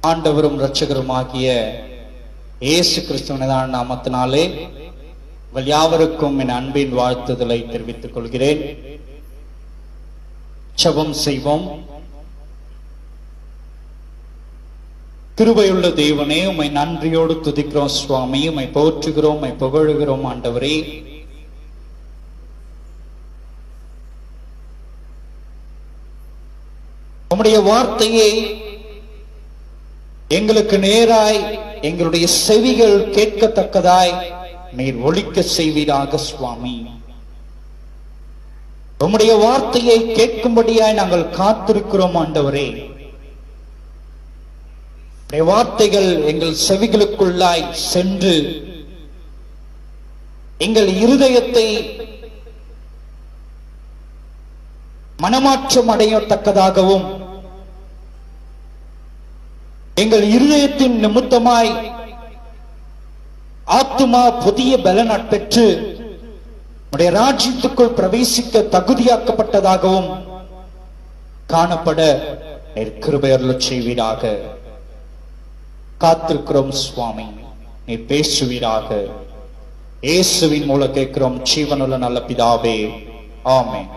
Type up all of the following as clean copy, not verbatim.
ஆண்டவரும் இரட்சகருமாகிய இயேசு கிறிஸ்துவின் நாமத்தினாலே உங்கள் யாவருக்கும் என் அன்பின் வாழ்த்துதலை தெரிவித்துக் கொள்கிறேன். ஜெபம் செய்வோம். கிருபையுள்ள தேவனே, உம்மை நன்றியோடு துதிக்கிறோம் சுவாமி. உம்மை போற்றுகிறோம், உம்மை புகழுகிறோம் ஆண்டவரே. உம்முடைய வார்த்தையை எங்களுக்கு நேராய் எங்களுடைய செவிகள் கேட்கத்தக்கதாய் நீர் ஒலிக்க செய்வீராக சுவாமி. உம்முடைய வார்த்தையை கேட்கும்படியாய் நாங்கள் காத்திருக்கிறோம் ஆண்டவரே. வார்த்தைகள் எங்கள் செவிகளுக்குள்ளாய் சென்று எங்கள் இருதயத்தை மனமாற்றம் அடையத்தக்கதாகவும் எங்கள் இருதயத்தின் நிமித்தமாய் ஆத்துமா புதிய பலன் பெற்று உடைய ராஜ்யத்துக்குள் பிரவேசிக்க தகுதியாக்கப்பட்டதாகவும் காணப்பட கிருபை அருளச் செய்வீராக. காத்திருக்கிறோம் சுவாமி, நீ பேசுவீராக. இயேசுவின் மூலம் கேட்கிறோம் ஜீவனுள்ள நல்ல பிதாவே, ஆமென்.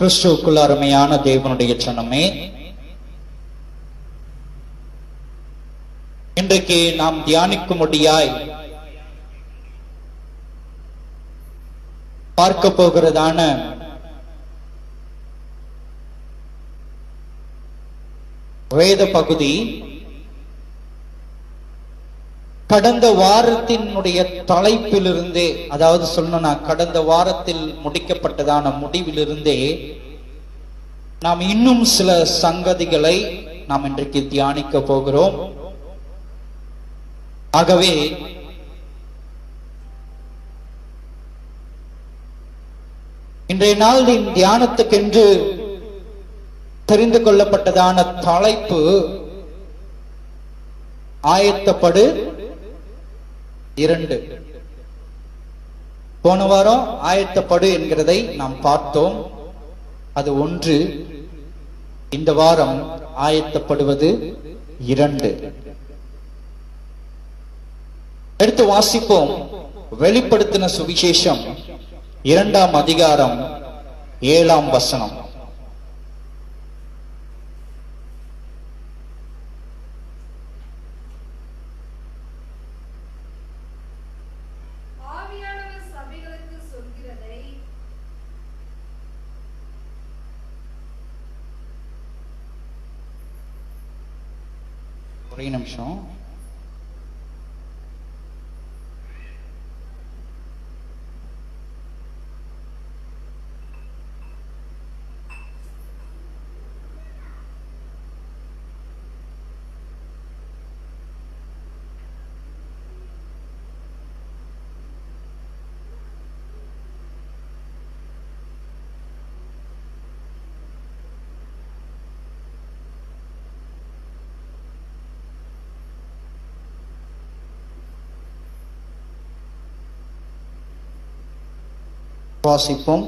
கிறிஸ்துவுக்குள் அருமையான தேவனுடைய ஜனமே, இன்றைக்கு நாம் தியானிக்கும்படியாய் பார்க்க போகிறதான வேத பகுதி கடந்த வாரத்தினுடைய தலைப்பிலிருந்தே, அதாவது சொல்லணும்னா கடந்த வாரத்தில் முடிக்கப்பட்டதான முடிவிலிருந்தே நாம் இன்னும் சில சங்கதிகளை நாம் இன்றைக்கு தியானிக்க போகிறோம். ஆகவே இன்றைய நாளின் தியானத்துக்கென்று தெரிந்து கொள்ளப்பட்டதான தலைப்பு ஆயத்தப்படு 2. போன வாரம் ஆயத்தப்படு என்கிறதை நாம் பார்த்தோம், அது 1. இந்த வாரம் ஆயத்தப்படுவது 2. எடுத்து வாசிப்போம். வெளிப்படுத்தின சுவிசேஷம் 2ஆம் அதிகாரம் 7ஆம் வசனம். ஒரே நிமிஷம். வாசிப்போம்.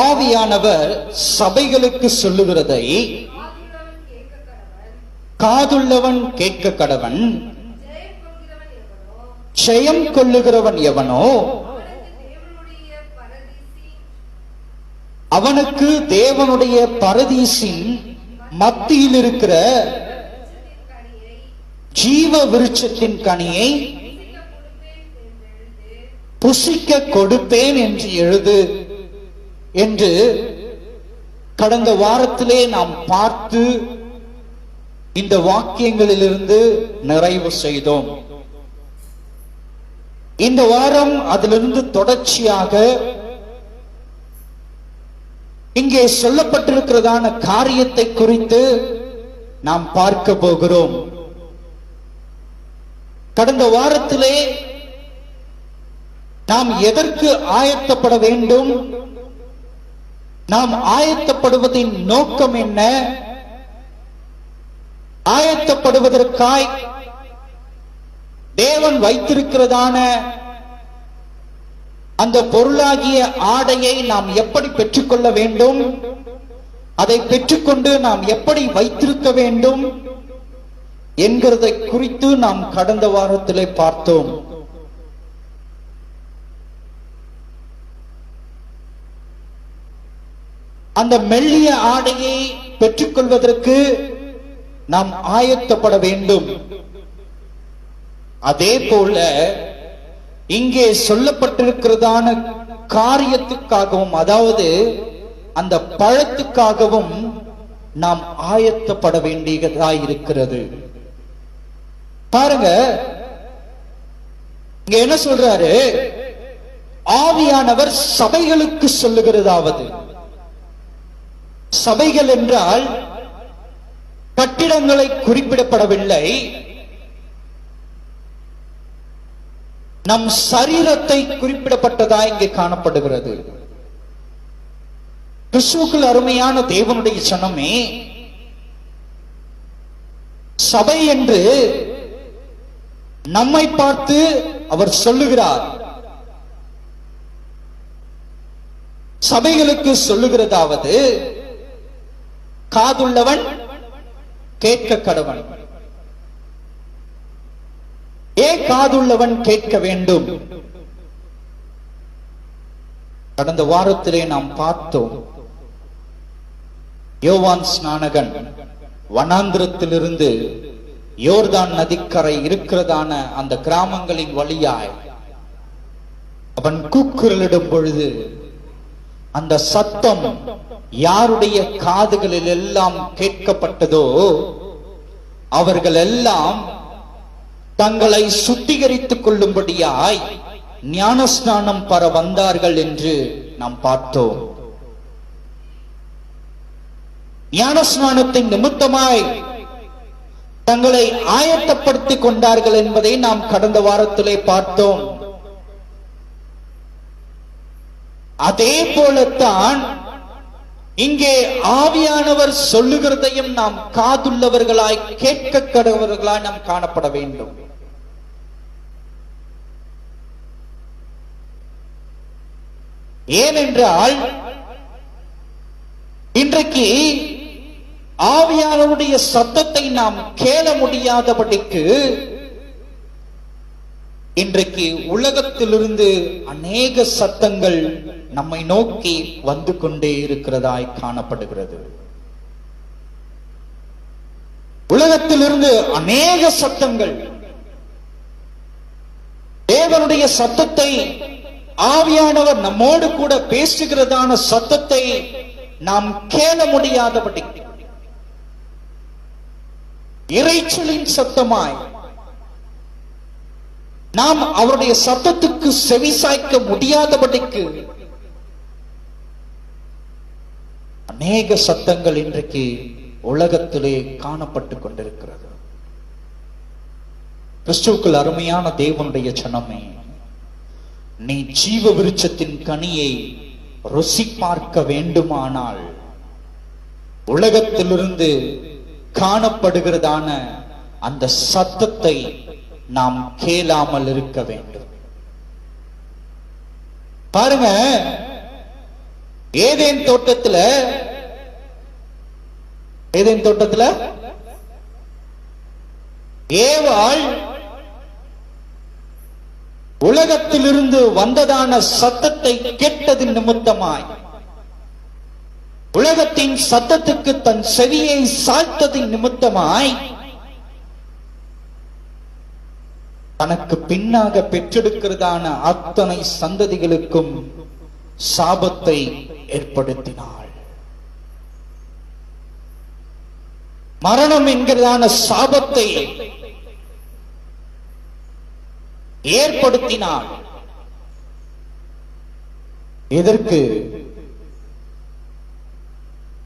ஆவியானவர் சபைகளுக்கு சொல்லுகிறதை காதுள்ளவன் கேட்க கடவன். ஜெயம் கொள்ளுகிறவன் எவனோ அவனுக்கு தேவனுடைய பரதீசின் மத்தியில் இருக்கிற ஜீவ விருட்சத்தின் கனியை புசிக்க கொடுப்பேன் என்று எழுது என்று கடந்த வாரத்திலே நாம் பார்த்து இந்த வாக்கியங்களிலிருந்து நிறைவு செய்தோம். இந்த வாரம் அதிலிருந்து தொடர்ச்சியாக இங்கே சொல்லப்பட்டிருக்கிறதான காரியத்தை குறித்து நாம் பார்க்க போகிறோம். கடந்த வாரத்திலே நாம் எதற்கு ஆயத்தப்பட வேண்டும், நாம் ஆயத்தப்படுவதின் நோக்கம் என்ன, ஆயத்தப்படுவதற்காய் தேவன் வைத்திருக்கிறதான அந்த பொருளாகிய ஆடையை நாம் எப்படி பெற்றுக்கொள்ள வேண்டும், அதை பெற்றுக்கொண்டு நாம் எப்படி வைத்திருக்க வேண்டும் என்கிறதை குறித்து நாம் கடந்த வாரத்திலே பார்த்தோம். அந்த மெல்லிய ஆடையை பெற்றுக்கொள்வதற்கு நாம் ஆயத்தப்பட வேண்டும். அதே போல இங்கே சொல்லப்பட்டிருக்கிறதான காரியத்துக்காகவும், அதாவது அந்த பழத்துக்காகவும் நாம் ஆயத்தப்பட வேண்டியதாய் இருக்கிறது. பாருங்க, இங்க என்ன சொல்றாரு? ஆவியானவர் சபைகளுக்கு சொல்லுகிறதாவது, சபைகள் என்றால் கட்டிடங்களை குறிப்பிடப்படவில்லை, நம் சரீரத்தை குறிப்பிடப்பட்டதா இங்கே காணப்படுகிறது. கிறிஸ்துவுக்குள் அருமையான தேவனுடைய சனமே, சபை என்று நம்மை பார்த்து அவர் சொல்லுகிறார். சபைகளுக்கு சொல்லுகிறதாவது, காதுள்ளவன் கேட்க கடவன். காதுள்ளவன் கேட்க வேண்டும். கடந்த வாரத்திலே நாம் பார்த்தோம், யோவான் ஸ்நானகன் வனாந்திரத்திலிருந்து யோர்தான் நதிக்கரை இருக்கிறதான அந்த கிராமங்களின் வழியாய் அவன் கூக்குரலிடும் பொழுது அந்த சத்தம் யாருடைய காதுகளில் எல்லாம் கேட்கப்பட்டதோ அவர்கள் எல்லாம் தங்களை சுத்திகரித்துக் கொள்ளும்படியாய் ஞானஸ்நானம் பெற வந்தார்கள் என்று நாம் பார்த்தோம். ஞானஸ்நானத்தின் நிமித்தமாய் தங்களை ஆயத்தப்படுத்திக் கொண்டார்கள் என்பதை நாம் கடந்த வாரத்திலே பார்த்தோம். அதே போலத்தான் இங்கே ஆவியானவர் சொல்லுகிறதையும் நாம் காதுள்ளவர்களாய் கேட்க கடவர்களாய் நாம் காணப்பட வேண்டும். ஏனென்றால் இன்றைக்கு ஆவியானவருடைய சத்தத்தை நாம் கேள முடியாதபடிக்கு இன்றைக்கு உலகத்திலிருந்து அநேக சத்தங்கள் நம்மை நோக்கி வந்து கொண்டே இருக்கிறதாய் காணப்படுகிறது. உலகத்திலிருந்து அநேக சத்தங்கள், தேவனுடைய சத்தத்தை, ஆவியானவர் நம்மோடு கூட பேசுகிறதான சத்தத்தை நாம் கேள முடியாதபடி இரைச்சலின் சத்தமாய் நாம் அவருடைய சத்தத்துக்கு செவிசாய்க்க முடியாதபடிக்கு அநேக சத்தங்கள் இன்றைக்கு உலகத்திலே காணப்பட்டுக் கொண்டிருக்கிறது. கிறிஸ்துவுக்குள் அருமையான தேவனுடைய சனமே, நீ ஜீவ விருட்சத்தின் கனியை ருசி பார்க்க வேண்டுமானால் உலகத்திலிருந்து காணப்படுகிறதான அந்த சத்தத்தை நாம் கேளாமல் இருக்க வேண்டும். பாருங்க, ஏதேன் தோட்டத்துல ஏவாள் உலகத்திலிருந்து வந்ததான சத்தத்தை கேட்டது நிமித்தமாய், உலகத்தின் சத்தத்துக்கு தன் செவியை சாய்த்ததின் நிமித்தமாய் தனக்கு பின்னாக பெற்றெடுக்கிறதான அத்தனை சந்ததிகளுக்கும் சாபத்தை ஏற்படுத்தினாள். மரணம் என்கிறதான சாபத்தை ஏற்படுத்தினாள். எதற்கு?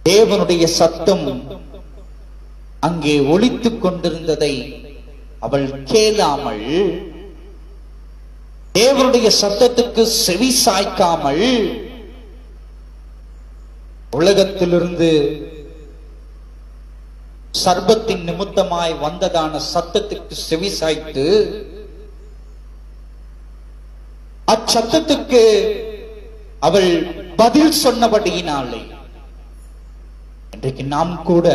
தேவனுடைய சத்தம் அங்கே ஒலித்துக் கொண்டிருந்ததை அவள் கேளாமல், தேவனுடைய சத்தத்துக்கு செவி சாய்க்காமல், உலகத்திலிருந்து சர்பத்தின் நிமித்தமாய் வந்ததான சத்தத்துக்கு செவி சாய்த்து அச்சத்தத்துக்கு அவள் பதில் சொன்னபடியினாலே இன்றைக்கு நாம் கூட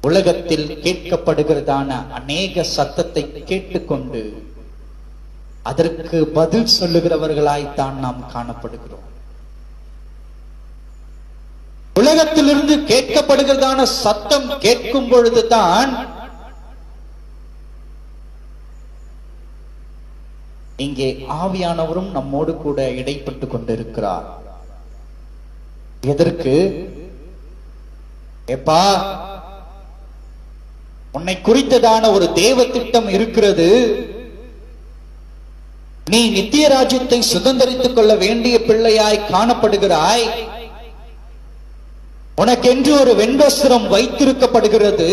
உலகத்தில் கேட்கப்படுகிறதான அநேக சத்தத்தை கேட்டுக்கொண்டு அதற்கு பதில் சொல்லுகிறவர்களாய்த்தான் நாம் காணப்படுகிறோம். உலகத்திலிருந்து கேட்கப்படுகிறதான சத்தம் கேட்கும் பொழுதுதான் இங்கே ஆவியானவரும் நம்மோடு கூட இடைப்பட்டு கொண்டிருக்கிறார். எதற்கு? எப்பா, உன்னை குறித்ததான ஒரு தேவ திட்டம் இருக்கிறது. நீ நித்திய ராஜ்யத்தை சுதந்திரித்துக் கொள்ள வேண்டிய பிள்ளையாய் காணப்படுகிறாய். உனக்கென்று ஒரு வெண்வஸ்திரம் வைத்திருக்கப்படுகிறது.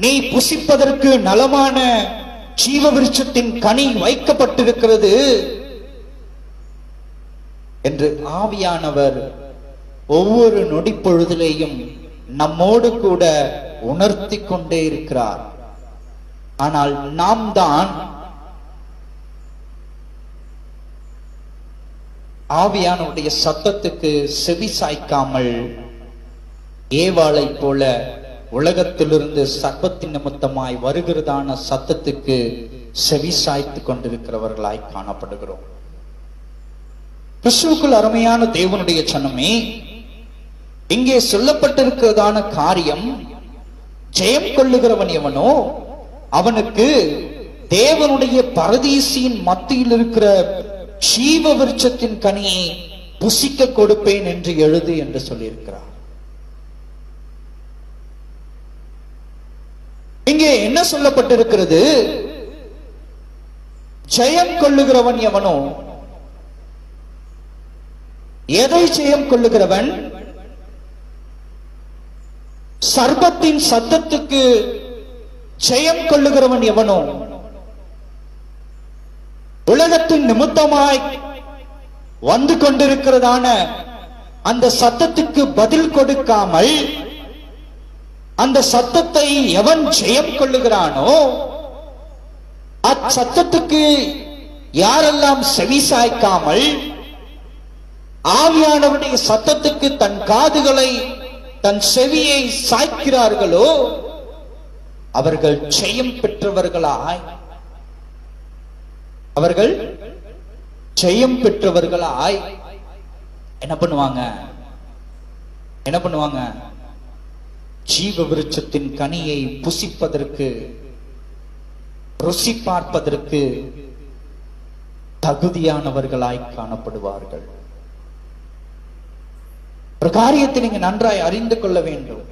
நீ புசிப்பதற்கு நலமான ஜீவ விருட்சத்தின் கனி வைக்கப்பட்டிருக்கிறது என்று ஆவியானவர் ஒவ்வொரு நொடி பொழுதிலேயும் நம்மோடு கூட உணர்த்தி கொண்டே இருக்கிறார். ஆனால் நாம் தான் ஆவியானுடைய சத்தத்துக்கு செவி சாய்க்காமல் ஏவாளை போல உலகத்திலிருந்து சர்ப்பத்தின் நிமித்தமாய் வருகிறதான சத்தத்துக்கு செவி சாய்த்து கொண்டிருக்கிறவர்களாய் காணப்படுகிறோம். கிறிஸ்துவுக்குள் அருமையான தேவனுடைய சனமே, இங்கே சொல்லப்பட்டிருக்கிறதான காரியம், ஜெயம் கொள்ளுகிறவன் எவனோ அவனுக்கு தேவனுடைய பரதீசியின் மத்தியில் இருக்கிற ஜீவ விருட்சத்தின் கனியை புசிக்க கொடுப்பேன் என்று எழுது என்று சொல்லியிருக்கிறார். இங்கே என்ன சொல்லப்பட்டிருக்கிறது? ஜெயம் கொள்ளுகிறவன் எவனோ. எதை ஜெயம் கொள்ளுகிறவன்? சர்ப்பத்தின் சத்தத்துக்கு ஜெயம் கொள்ளுகிறவன் எவனோ, உலகத்தின் நிமித்தமாய் வந்து கொண்டிருக்கிறதான அந்த சத்தத்துக்கு பதில் கொடுக்காமல் அந்த சத்தத்தை எவன் ஜெயம் கொள்ளுகிறானோ, அச்சத்தத்துக்கு யாரெல்லாம் செவி சாய்க்காமல் ஆவியானவருடைய சத்தத்துக்கு தன் காதுகளை தன் செவியை சாய்க்கிறார்களோ அவர்கள் ஜெயம் பெற்றவர்களாய் என்ன பண்ணுவாங்க? ஜீவ விருட்சத்தின் கனியை புசிப்பதற்கு, ருசி பார்ப்பதற்கு தகுதியானவர்களாய் காணப்படுவார்கள். ஒரு காரியத்தை நீங்க நன்றாய் அறிந்து கொள்ள வேண்டும்.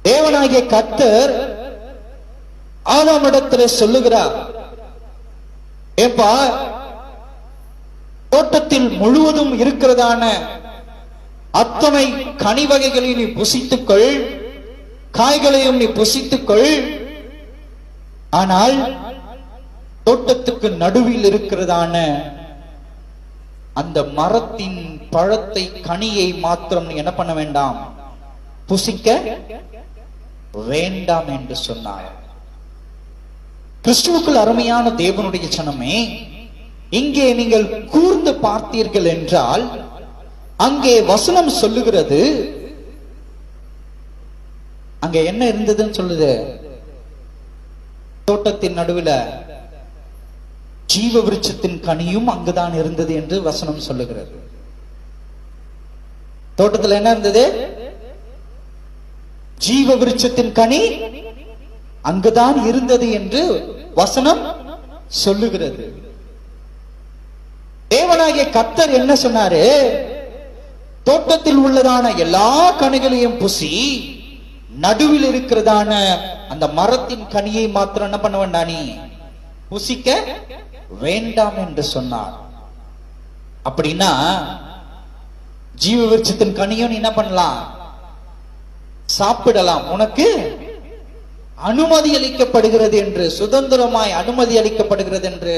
தேவனாகிய கர்த்தர் ஆதாமிடத்தில் சொல்லுகிறார், ஏப்பா, தோட்டத்தில் முழுவதும் இருக்கிறதான அத்தனை கனி வகைகளை நீ புசித்துக்கொள், காய்களையும் நீ புசித்துக்கொள். ஆனால் தோட்டத்துக்கு நடுவில் இருக்கிறதான அந்த மரத்தின் பழத்தை, கனியை மாத்திரம் நீ என்ன பண்ண வேண்டாம், புசிக்க வேண்டாம் என்று சொன்னார். கிறிஸ்துவுக்குள் அருமையான தேவனுடைய சனமே, இங்கே நீங்கள் கூர்ந்து பார்த்தீர்கள் என்றால் அங்கே வசனம் சொல்லுகிறது, அங்க என்ன இருந்ததுன்னு சொல்லுது? தோட்டத்தின் நடுவில் ஜீவ விருட்சத்தின் கனியும் அங்குதான் இருந்தது என்று வசனம் சொல்லுகிறது. தோட்டத்தில் என்ன இருந்தது? ஜீவ விருட்சத்தின் கனி அங்குதான் இருந்தது என்று வசனம் சொல்லுகிறது. தேவனாகிய கர்த்தர் என்ன சொன்னாரு? தோட்டத்தில் உள்ளதான எல்லா கனிகளையும் புசி, நடுவில் இருக்கிறதான அந்த மரத்தின் கனியை மாத்திரம் என்ன பண்ண வேண்டாம், நீ புசிக்க வேண்டாம் என்று சொன்னார். அப்படின்னா ஜீவ விருட்சத்தின் கனியும் நீ என்ன பண்ணலாம், சாப்பிடலாம், உனக்கு அனுமதி அளிக்கப்படுகிறது என்று, சுதந்திரமாய் அனுமதி அளிக்கப்படுகிறது என்று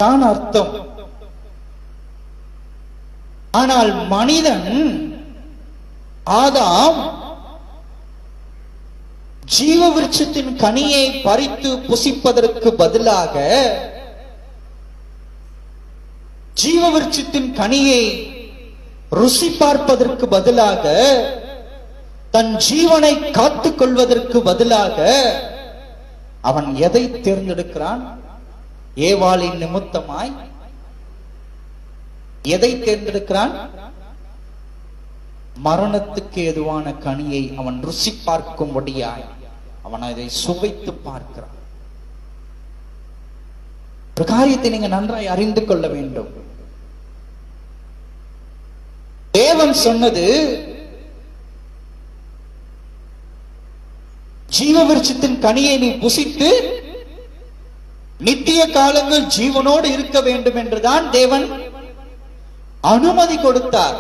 தான் அர்த்தம். ஆனால் மனிதன் ஆதாம் ஜீவ விருட்சத்தின் கனியை பறித்து புசிப்பதற்கு பதிலாக, ஜீவ விருட்சத்தின் கனியை ருசி பார்ப்பதற்கு பதிலாக, தன் ஜீவனை காத்துக் கொள்வதற்கு பதிலாக அவன் எதை தேர்ந்தெடுக்கிறான்? ஏவாளின் நிமித்தமாய் எதை தேர்ந்தெடுக்கிறான்? மரணத்துக்கு ஏதுவான கனியை அவன் ருசி பார்க்கும்படியாய் அவன் அதை சுவைத்து பார்க்கிறான். ஒரு காரியத்தை நீங்க நன்றாய் அறிந்து கொள்ள வேண்டும். தேவன் சொன்னது ஜீவ விருட்சத்தின் கனியை நீ புசித்து நித்திய காலங்கள் ஜீவனோடு இருக்க வேண்டும் என்றுதான் தேவன் அனுமதி கொடுத்தார்.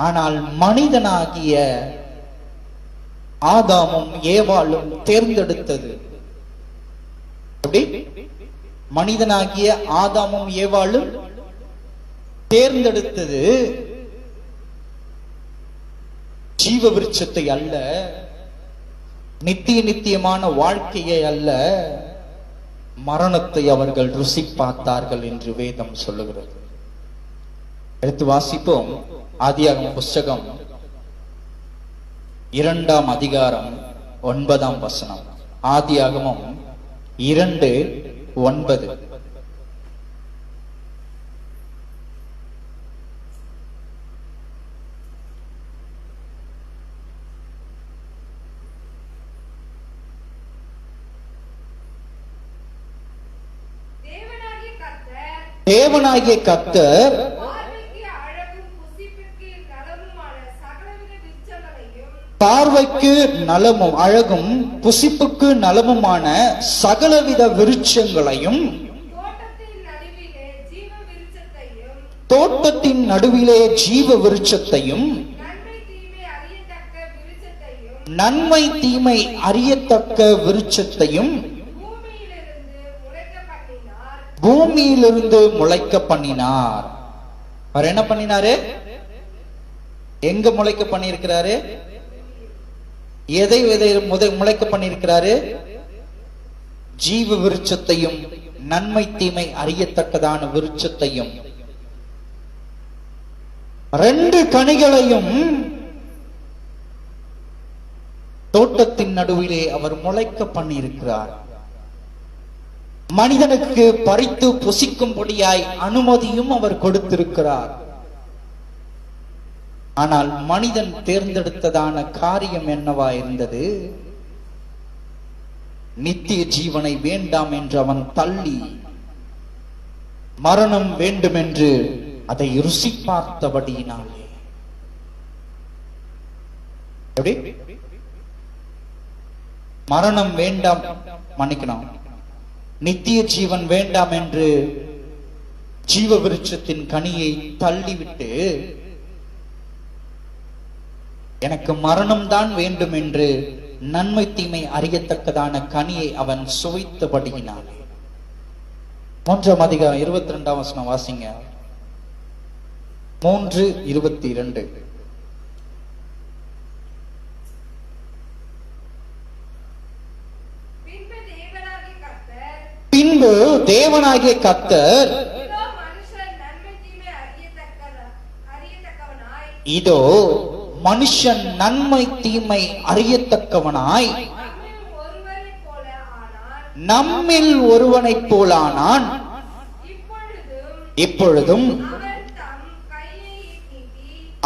ஆனால் மனிதனாகிய ஆதாமும் ஏவாளும் தேர்ந்தெடுத்தது எப்படி? மனிதனாகிய ஆதாமும் ஏவாளும் தேர்ந்தெடுத்தது ஜீவ விருட்சத்தை அல்ல, நித்தியமான வாழ்க்கையை அல்ல, மரணத்தை அவர்கள் ருசி பார்த்தார்கள் என்று வேதம் சொல்லுகிறது. எடுத்து வாசிப்போம். ஆதியாகம புஸ்தகம் 2ஆம் அதிகாரம் 9ஆம் வசனம். ஆதியாகமம் 2:9. தேவனாகிய கர்த்தர் பார்வைக்கு நலமும் அழகும் புசிப்புக்கு நலமுமான சகலவித விருட்சங்களையும் தோட்டத்தின் நடுவிலே ஜீவ விருட்சத்தையும் நன்மை தீமை அறியத்தக்க விருட்சத்தையும் பூமியிலிருந்து முளைக்க பண்ணினார். அவர் என்ன பண்ணினாரு? எங்க முளைக்க பண்ணியிருக்கிறாரு? எதை முளைக்க பண்ணியிருக்கிறாரு? ஜீவ விருட்சத்தையும் நன்மை தீமை அறியத்தக்கதான விருட்சத்தையும், 2 கனிகளையும் தோட்டத்தின் நடுவிலே அவர் முளைக்க பண்ணியிருக்கிறார். மனிதனுக்கு பறித்து புசிக்கும்படியாய் அனுமதியும் அவர் கொடுத்திருக்கிறார். ஆனால் மனிதன் தேர்ந்தெடுத்ததான காரியம் என்னவா இருந்தது? நித்திய ஜீவனை வேண்டாம் என்று அவன் தள்ளி மரணம் வேண்டும் என்று அதை ருசி பார்த்தபடியினாலே. எப்படி? மரணம் வேண்டாம், மன்னிக்கணும், நித்திய ஜீவன் வேண்டாம் என்று ஜீவ விருட்சத்தின் கனியை தள்ளிவிட்டு எனக்கு மரணம் தான் வேண்டும் என்று நன்மை தீமை அறியத்தக்கதான கனியை அவன் சுவைத்தபடியினாலே. 3ஆம் அதிகாரம் 22ஆம் வசனம் வாசிங்க. 3:22. பின்பு தேவனாகிய கர்த்தர் இதோ மனுஷன் நன்மை தீமை அறியத்தக்கவனாய் நம்மில் ஒருவனைப் போலானான். இப்பொழுதும்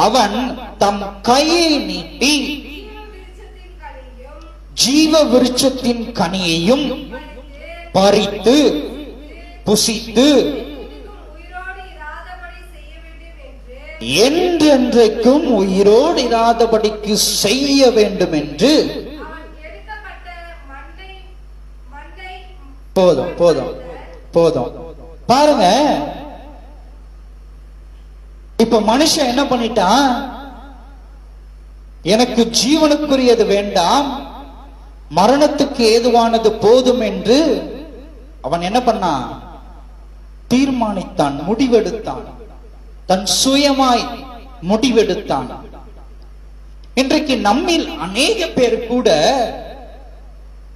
அவன் தம் கையை நீட்டி ஜீவ விருட்சத்தின் கனியையும் பறித்து புசித்து என்றென்றைக்கும் உயிரோடு இராதபடிக்கு செய்ய வேண்டும் என்று. போதும் போதும் போதும். பாருங்க, இப்ப மனுஷன் என்ன பண்ணிட்டான்? எனக்கு ஜீவனுக்குரியது வேண்டாம், மரணத்துக்கு ஏதுவானது போதும் என்று அவன் என்ன பண்ணான்? தீர்மானித்தான், முடிவெடுத்தான், தன் சுயமாய் முடிவெடுத்தான். இன்றைக்கு நம்மில் அநேக பேர் கூட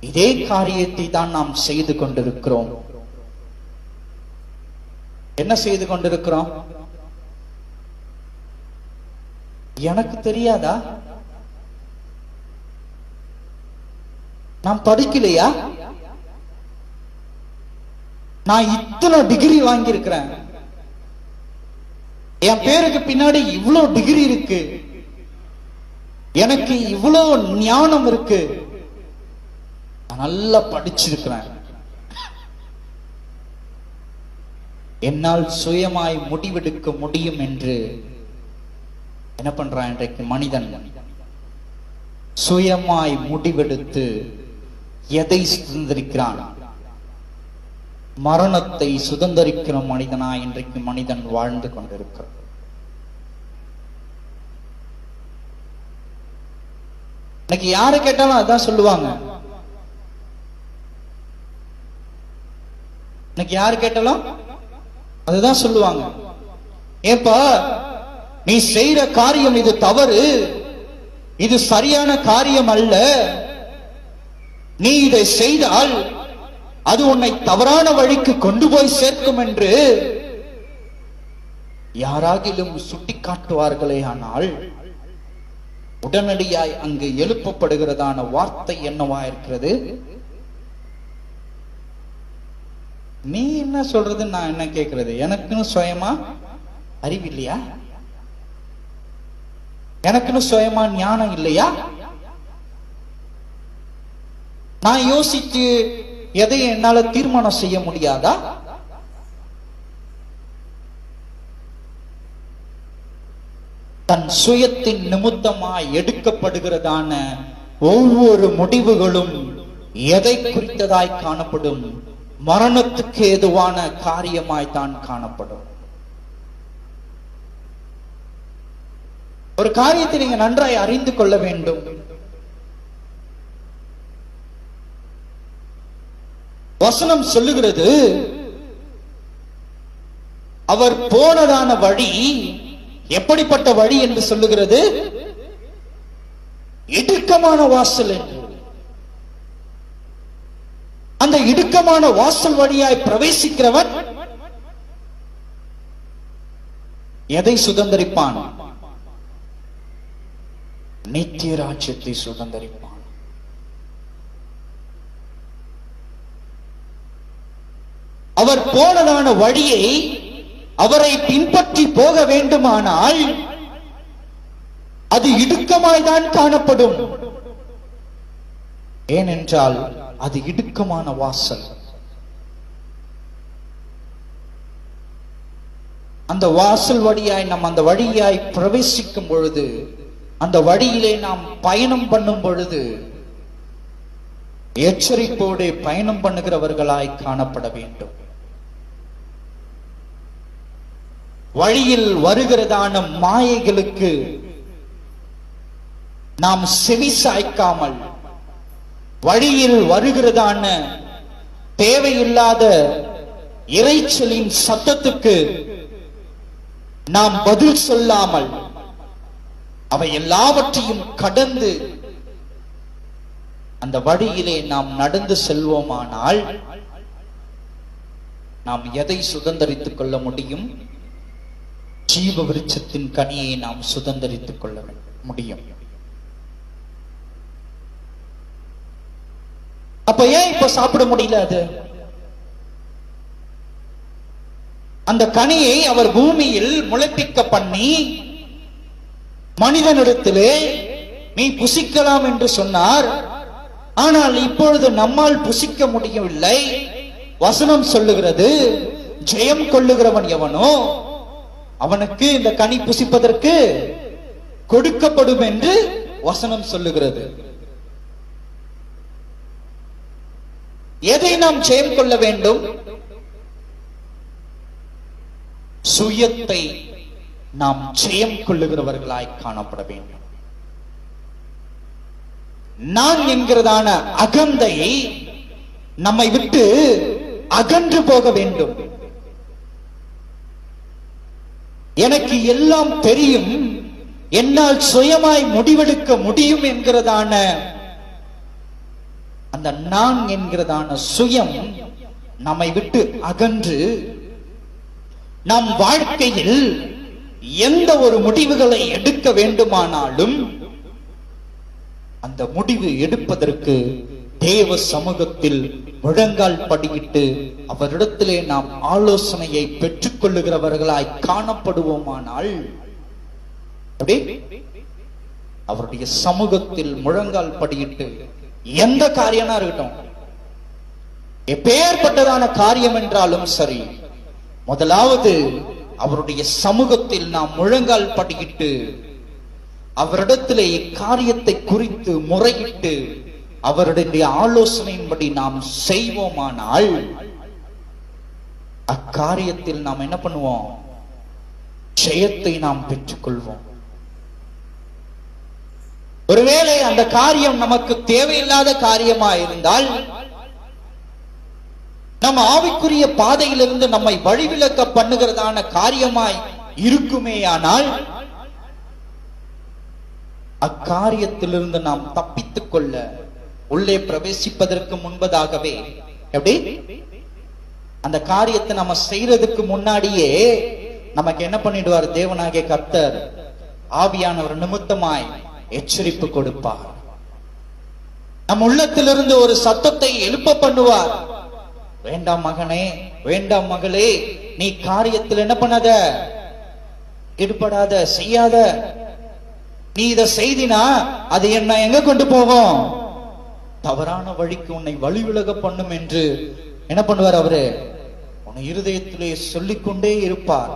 இதே காரியத்தை தான் நாம் செய்து கொண்டிருக்கிறோம். என்ன செய்து கொண்டிருக்கிறோம்? எனக்கு தெரியாதா? நான் படிக்கலையா? நான் இத்தனை டிகிரி வாங்கி இருக்கிறேன், என் பேருக்கு பின்னாடி இவ்வளவு டிகிரி இருக்கு, எனக்கு இவ்வளவு ஞானம் இருக்கு, நான் நல்லா படிச்சிருக்கிறேன், என்னால் சுயமாய் முடிவெடுக்க முடியும் என்று என்ன பண்றான் இன்றைக்கு மனிதன்? சுயமாய் முடிவெடுத்து எதை சுதந்திரிக்கிறான்? மரணத்தை சுதந்திரிக்கிற மனிதனா இன்றைக்கு மனிதன் வாழ்ந்து கொண்டிருக்கிறான். இன்னைக்கு யாரு கேட்டாலும் அதான் சொல்லுவாங்க. இன்னைக்கு யாரு கேட்டாலும் அதுதான் சொல்லுவாங்க. ஏப்பா, நீ செய்யற காரியம் இது தவறு, இது சரியான காரியம் அல்ல, நீ இதை செய்தால் அது உன்னை தவறான வழிக்கு கொண்டு போய் சேர்க்கும் என்று யாராகிலும் சுட்டிக்காட்டுவார்களே, ஆனால் உடனடியாய் அங்கு எழுப்பப்படுகிறதான வார்த்தை என்னவா இருக்கிறது? நீ என்ன சொல்றது, நான் என்ன கேட்கிறது? எனக்குன்னு சுயமா அறிவில்லையா? எனக்குன்னு சுயமா ஞானம் இல்லையா? நான் யோசித்து எதை என்னால தீர்மானம் செய்ய முடியாதா? தன் சுயத்தின் நிமித்தமாய் எடுக்கப்படுகிறதான ஒவ்வொரு முடிவுகளும் எதை குறித்ததாய் காணப்படும்? மரணத்துக்கு ஏதுவான காரியமாய் தான் காணப்படும். ஒரு காரியத்தை நீங்க நன்றாய் அறிந்து கொள்ள வேண்டும். வசனம் சொல்லுகிறது, அவர் போனதான வழி எப்படிப்பட்ட வழி என்று சொல்லுகிறது? இடுக்கமான வாசல் என்று. அந்த இடுக்கமான வாசல் வழியாய் பிரவேசிக்கிறவன் எதை சுதந்தரிப்பான்? நித்திய ராஜ்யத்தை சுதந்தரிப்பான். அவர் போனதான வழியை அவரை பின்பற்றி போக வேண்டுமானால் அது இடுக்கமாய்தான் காணப்படும். ஏனென்றால் அது இடுக்கமான வாசல். அந்த வாசல் வழியாய் நாம் அந்த வழியாய் பிரவேசிக்கும் பொழுது, அந்த வழியிலே நாம் பயணம் பண்ணும் பொழுது எச்சரிப்போடு பயணம் பண்ணுகிறவர்களாய் காணப்பட வேண்டும். வழியில் வருகிறதான மாயைகளுக்கு நாம் செவி சாய்க்காமல், வழியில் வருகிறதான தேவையில்லாத இரைச்சலின் சத்தத்துக்கு நாம் பதில் சொல்லாமல், அவை எல்லாவற்றையும் கடந்து அந்த வழியிலே நாம் நடந்து செல்வோமானால் நாம் எதை சுதந்தரித்துக் கொள்ள முடியும்? ஜீவ விருட்சத்தின் கனியை நாம் சுதந்தரித்துக் கொள்ள முடியும். அப்ப ஏன் இப்ப சாப்பிட முடியல? அது அந்த கனியை அவர் பூமியில் முளைப்பிக்க பண்ணி மனிதனிடத்திலே நீ புசிக்கலாம் என்று சொன்னார். ஆனால் இப்பொழுது நம்மால் புசிக்க முடியவில்லை. வசனம் சொல்லுகிறது, ஜெயம் கொள்ளுகிறவன் எவனோ அவனுக்கு இந்த கனி புசிப்பதற்கு கொடுக்கப்படும் என்று வசனம் சொல்லுகிறது. எதை நாம் ஜெயம் கொள்ள வேண்டும்? சுயத்தை நாம் ஜெயம் கொள்ளுகிறவர்களாய் காணப்பட வேண்டும். நான் என்கிறதான அகந்தையை நம்மை விட்டு அகன்று போக வேண்டும். எனக்கு எல்லாம் தெரியும், என்னால் சுயமாய் முடிவெடுக்க முடியும் என்கிறதான அந்த நான் என்கிறதான சுயம் நம்மை விட்டு அகன்று நம் வாழ்க்கையில் எந்த ஒரு முடிவுகளை எடுக்க வேண்டுமானாலும் அந்த முடிவு எடுப்பதற்கு தேவ சமூகத்தில் முழங்கால் படியிட்டு அவரிடத்திலே நாம் ஆலோசனையை பெற்றுக் கொள்ளுகிறவர்களாய் காணப்படுவோமானால் அவருடைய சமூகத்தில் முழங்கால் படியிட்டு எந்த காரியமா இருக்கட்டும், எப்பேற்பட்டதான காரியம் என்றாலும் சரி, முதலாவது அவருடைய சமூகத்தில் நாம் முழங்கால் படியிட்டு அவரிடத்திலே இக்காரியத்தை குறித்து முறையிட்டு அவருடைய ஆலோசனையின்படி நாம் செய்வோமானால் அக்காரியத்தில் நாம் என்ன பண்ணுவோம்? ஜெயத்தை நாம் பெற்றுக்கொள்வோம். ஒருவேளை அந்த காரியம் நமக்கு தேவையில்லாத காரியமா இருந்தால், நம் ஆவிக்குரிய பாதையிலிருந்து நம்மை வழிவிலக்க பண்ணுகிறதான காரியமாய் இருக்குமேயானால் அக்காரியத்திலிருந்து நாம் தப்பித்துக் கொள்ள உள்ளே பிரவேசிப்பதற்கு முன்பதாகவே எப்படி அந்த காரியத்தை நம்ம செய்யறதுக்கு முன்னாடியே நமக்கு என்ன பண்ணிடுவார்? தேவனாகிய கர்த்தர் ஆவியானவர் நிமித்தமாய் எச்சரிப்பு கொடுப்பார். நம் உள்ளத்திலிருந்து ஒரு சத்தத்தை எழுப்ப பண்ணுவார். வேண்டாம் மகனே, வேண்டாம் மகளே, நீ காரியத்தில் என்ன பண்ணாத, ஈடுபடாத, செய்யாத. நீ இதை செய்தினா அது என்ன எங்க கொண்டு போகும்? தவறான வழிக்கு உன்னை வழிவிலக பண்ணும் என்று என்ன பண்ணுவார்? அவரு உன்னை இருதயத்திலே சொல்லிக்கொண்டே இருப்பார்.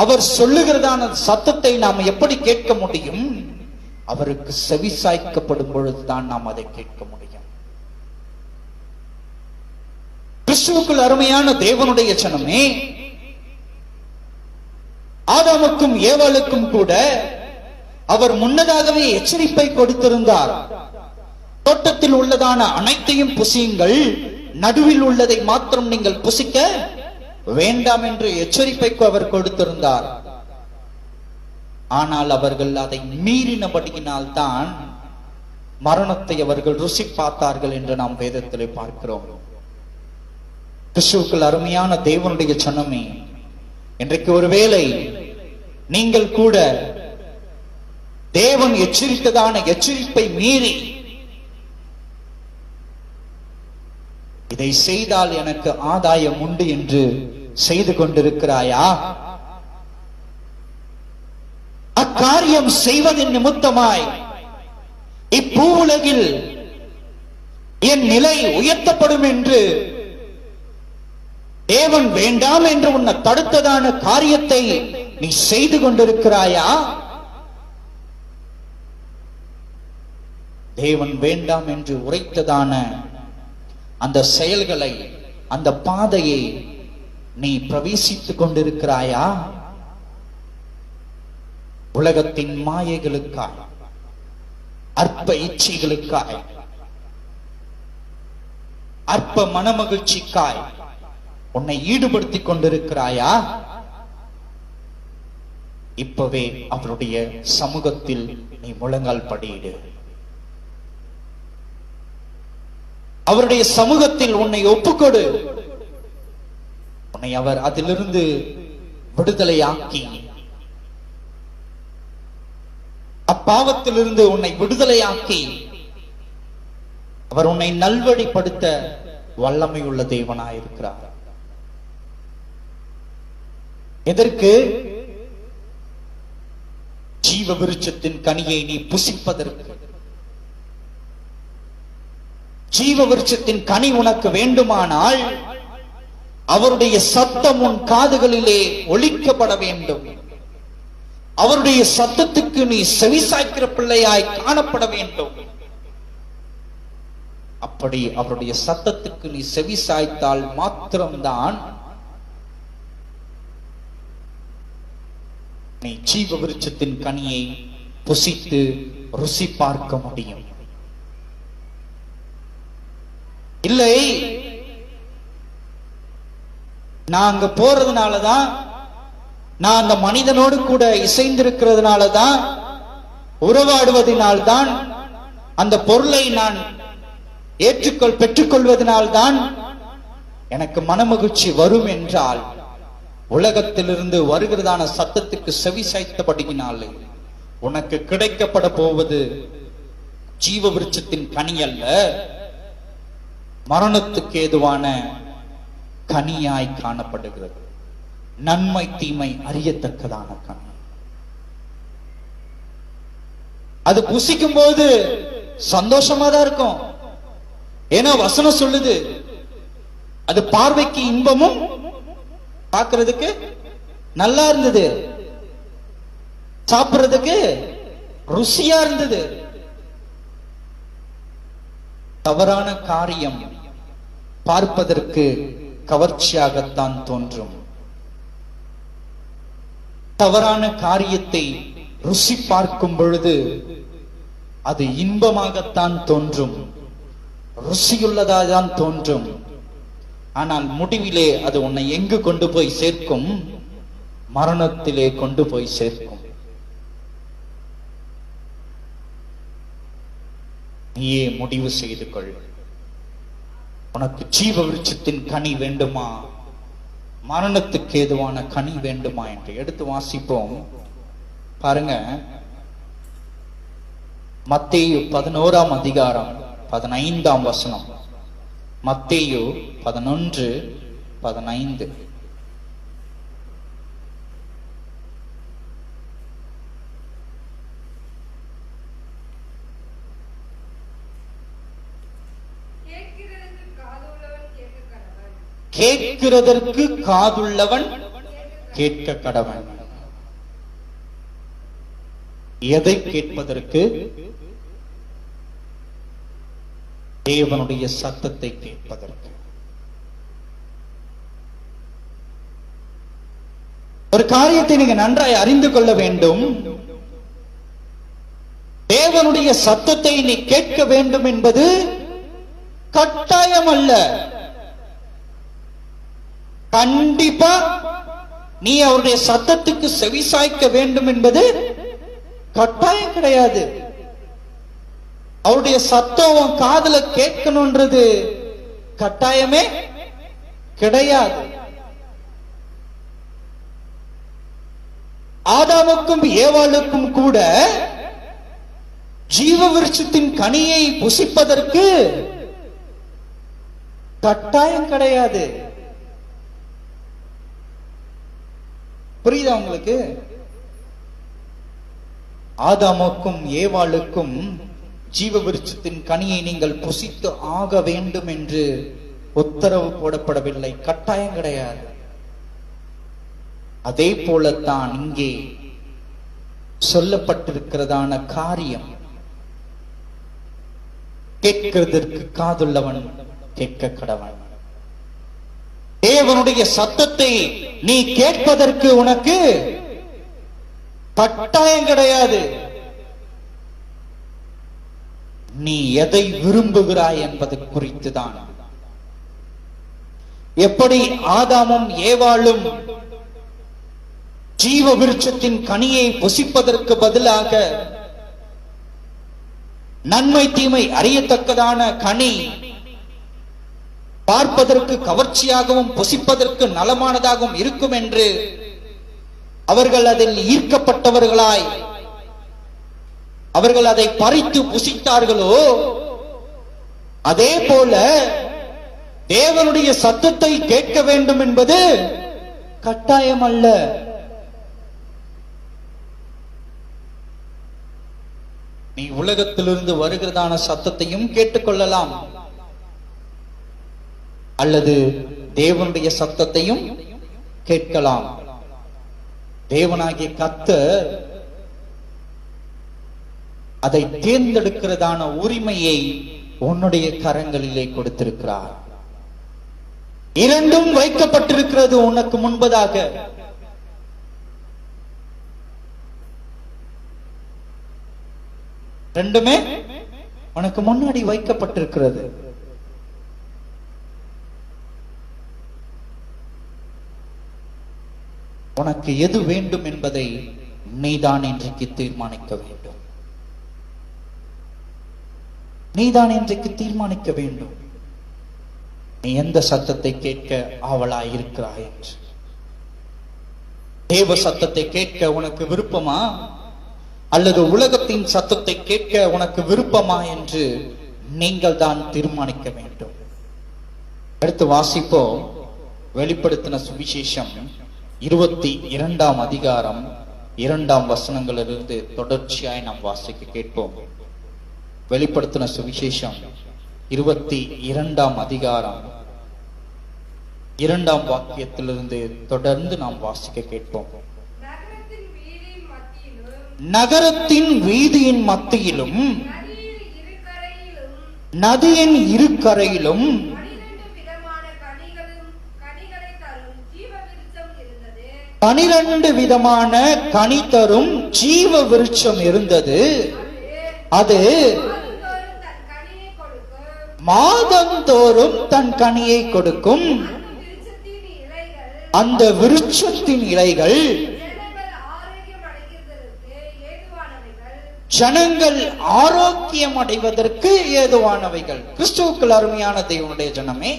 அவர் சொல்லுகிறதான சத்தத்தை நாம் எப்படி கேட்க முடியும்? அவருக்கு செவிசாய்க்கப்படும் பொழுதுதான் நாம் அதை கேட்க முடியும். கிறிஸ்துவுக்குள் அருமையான தேவனுடைய ஜனமே, ஆதாமுக்கும் ஏவாளுக்கும் கூட அவர் முன்னதாகவே எச்சரிப்பை கொடுத்திருந்தார். தோட்டத்தில் உள்ளதான அனைத்தையும் புசியுங்கள், நடுவில் உள்ளதை மாத்திரம் நீங்கள் புசிக்க வேண்டாம் என்று எச்சரிப்பைக்கு அவர் கொடுத்திருந்தார். ஆனால் அவர்கள் அதை மீறினபடியினால் தான் மரணத்தை அவர்கள் ருசி பார்த்தார்கள் என்று நாம் வேதத்திலே பார்க்கிறோம். கிறிஸ்துவுக்குள் அருமையான தேவனுடைய ஜனமே, இன்றைக்கு ஒருவேளை நீங்கள் கூட தேவன் எச்சரித்ததான எச்சரிப்பை மீறி இதை செய்தால் எனக்கு ஆதாயம் உண்டு என்று செய்து கொண்டிருக்கிறாயா? அக்காரியம் செய்வதன் நிமித்தமாய் இப்பூவுலகில் என் நிலை உயர்த்தப்படும் என்று தேவன் வேண்டாம் என்று உன்னை தடுத்ததான காரியத்தை நீ செய்து கொண்டிருக்கிறாயா? தேவன் வேண்டாம் என்று உரைத்ததான அந்த செயல்களை, அந்த பாதையை நீ பிரவேசித்துக் கொண்டிருக்கிறாயா? உலகத்தின் மாயைகளுக்காய், அற்ப இச்சைகளுக்காய், அற்ப மனமகிழ்ச்சிக்காய் உன்னை ஈடுபடுத்திக் கொண்டிருக்கிறாயா? இப்பவே அவருடைய சமூகத்தில் நீ முழங்கால் படியிடு. அவருடைய சமூகத்தில் உன்னை ஒப்புக்கொடு. உன்னை அவர் அதிலிருந்து விடுதலையாக்கி, அப்பாவத்திலிருந்து உன்னை விடுதலையாக்கி அவர் உன்னை நல்வழிப்படுத்த வல்லமை உள்ள தேவனாயிருக்கிறார். எதற்கு? ஜீவ விருட்சத்தின் கனியை நீ புசிப்பதற்கு. ஜீவ விருட்சத்தின் கனி உனக்கு வேண்டுமானால் அவருடைய சத்தம் உன் காதுகளிலே ஒலிக்கப்பட வேண்டும். அவருடைய சத்தத்துக்கு நீ செவிசாய்க்கிற பிள்ளையாய் காணப்பட வேண்டும். அப்படி அவருடைய சத்தத்துக்கு நீ செவிசாய்த்தால் மாத்திரம்தான் நீ ஜீவ விருட்சத்தின் கனியை புசித்து ருசி பார்க்க முடியும். இல்லை, நான் அங்க போறதுனாலதான் நான் அந்த மனிதனோடு கூட இசைந்திருக்கிறதுனாலதான், உறவாடுவதனால்தான், அந்த பொருளை நான் பெற்றுக்கொள்வதனால்தான் எனக்கு மனமகிழ்ச்சி வரும் என்றால், உலகத்திலிருந்து வருகிறதான சத்தத்துக்கு செவி சாய்த்தபடியினாலே உனக்கு கிடைக்கப்பட போவது ஜீவ விருட்சத்தின் கனி அல்ல, மரணத்துக்கு ஏதுவான கனியாய் காணப்படுகிறது. நன்மை தீமை அறியத்தக்கதான கனி. அது புசிக்கும் போது சந்தோஷமா தான் இருக்கும். ஏன்னா வசனம் சொல்லுது, அது பார்வைக்கு இன்பமும் பார்க்கிறதுக்கு நல்லா இருந்தது, சாப்பிடுறதுக்கு ருசியா இருந்தது. தவறான காரியம் பார்ப்பதற்கு கவர்ச்சியாகத்தான் தோன்றும். தவறான காரியத்தை ருசி பார்க்கும் பொழுது அது இன்பமாகத்தான் தோன்றும், ருசியுள்ளதாதான் தோன்றும். ஆனால் முடிவிலே அது உன்னை எங்கு கொண்டு போய் சேர்க்கும்? மரணத்திலே கொண்டு போய் சேர்க்கும். நீயே முடிவு செய்து கொள். உனக்கு ஜீவ விருட்சத்தின் கனி வேண்டுமா, மரணத்துக்கு ஏதுவான கனி வேண்டுமா என்று எடுத்து வாசிப்போம். பாருங்க, மத்தேயு 11ஆம் அதிகாரம் 15ஆம் வசனம். மத்தேயு 11:15. கேட்கிறதற்கு காதுள்ளவன் கேட்க கடவன். எதை கேட்பதற்கு? தேவனுடைய சத்தத்தை கேட்பதற்கு. ஒரு காரியத்தை நீங்க நன்றாய் அறிந்து கொள்ள வேண்டும். தேவனுடைய சத்தத்தை நீ கேட்க வேண்டும் என்பது கட்டாயம் அல்ல. கண்டிப்பா நீ அவருடைய சத்தத்துக்கு செவிசாய்க்க வேண்டும் என்பது கட்டாயம் கிடையாது. அவருடைய சத்தம் காதுல கேட்கணும்ன்றது கட்டாயமே கிடையாது. ஆதாமுக்கும் ஏவாளுக்கும் கூட ஜீவ விருட்சத்தின் கனியை புசிப்பதற்கு கட்டாயம் கிடையாது. புரியுதா உங்களுக்கு? ஆதாமுக்கும் ஏவாளுக்கும் ஜீவ விருட்சத்தின் கனியை நீங்கள் புசித்து ஆக வேண்டும் என்று உத்தரவு போடப்படவில்லை, கட்டாயம் கிடையாது. அதே போலத்தான் இங்கே சொல்லப்பட்டிருக்கிறதான காரியம். கேட்கிறதற்கு காதுள்ளவன் கேட்க கடவன். தேவனுடைய சத்தத்தை நீ கேட்பதற்கு உனக்கு கட்டாயம் கிடையாது. நீ எதை விரும்புகிறாய் என்பது குறித்துதான். எப்படி ஆதாமும் ஏவாளும் ஜீவ விருட்சத்தின் கனியை புசிப்பதற்கு பதிலாக நன்மை தீமை அறியத்தக்கதான கனி, பார்ப்பதற்கு கவர்ச்சியாகவும் புசிப்பதற்கு நலமானதாகவும் இருக்கும் என்று அவர்கள் அதில் ஈர்க்கப்பட்டவர்களாய் அவர்கள் அதை பறித்து புசித்தார்களோ, அதே போல தேவனுடைய சத்தத்தை கேட்க வேண்டும் என்பது கட்டாயம் அல்ல. நீ உலகத்திலிருந்து வருகிறதான சத்தத்தையும் கேட்டுக்கொள்ளலாம், அல்லது தேவனுடைய சத்தத்தையும் கேட்கலாம். தேவனாகிய கர்த்தர் அதை தேர்ந்தெடுக்கிறதான உரிமையை உன்னுடைய கரங்களிலே கொடுத்திருக்கிறார். இரண்டும் வைக்கப்பட்டிருக்கிறது உனக்கு முன்பதாக. ரெண்டுமே உனக்கு முன்னாடி வைக்கப்பட்டிருக்கிறது. உனக்கு எது வேண்டும் என்பதை நீதான் இன்றைக்கு தீர்மானிக்க வேண்டும். நீதான் இன்றைக்கு தீர்மானிக்க வேண்டும். நீ எந்த சத்தத்தை கேட்க ஆவலாய் இருக்கிறாய் என்று. தேவ சத்தத்தை கேட்க உனக்கு விருப்பமா, அல்லது உலகத்தின் சத்தத்தை கேட்க உனக்கு விருப்பமா என்று நீங்கள் தான் தீர்மானிக்க வேண்டும். அடுத்து வாசிப்போம். வெளிப்படுத்தின சுவிசேஷம் 22ஆம் அதிகாரம் 2ஆம் வசனங்களிலிருந்து தொடர்ச்சியாய் நாம் வாசிக்க கேட்போம். வெளிப்படுத்தின சுவிசேஷம் 22ஆம் அதிகாரம் 2ஆம் வாக்கியத்திலிருந்து தொடர்ந்து நாம் வாசிக்க கேட்போம். நகரத்தின் வீதியின் மத்தியிலும் நதியின் இரு கரையிலும் 12 விதமான கனி தரும் ஜீவ விருட்சம் இருந்தது. அது மாதந்தோறும் தன் கனியை கொடுக்கும். அந்த விருட்சத்தின் இலைகள் ஜனங்கள் ஆரோக்கியம் அடைவதற்கு ஏதுவானவைகள். கிறிஸ்துவுக்குள் அருமையான தேவனுடைய ஜனமே,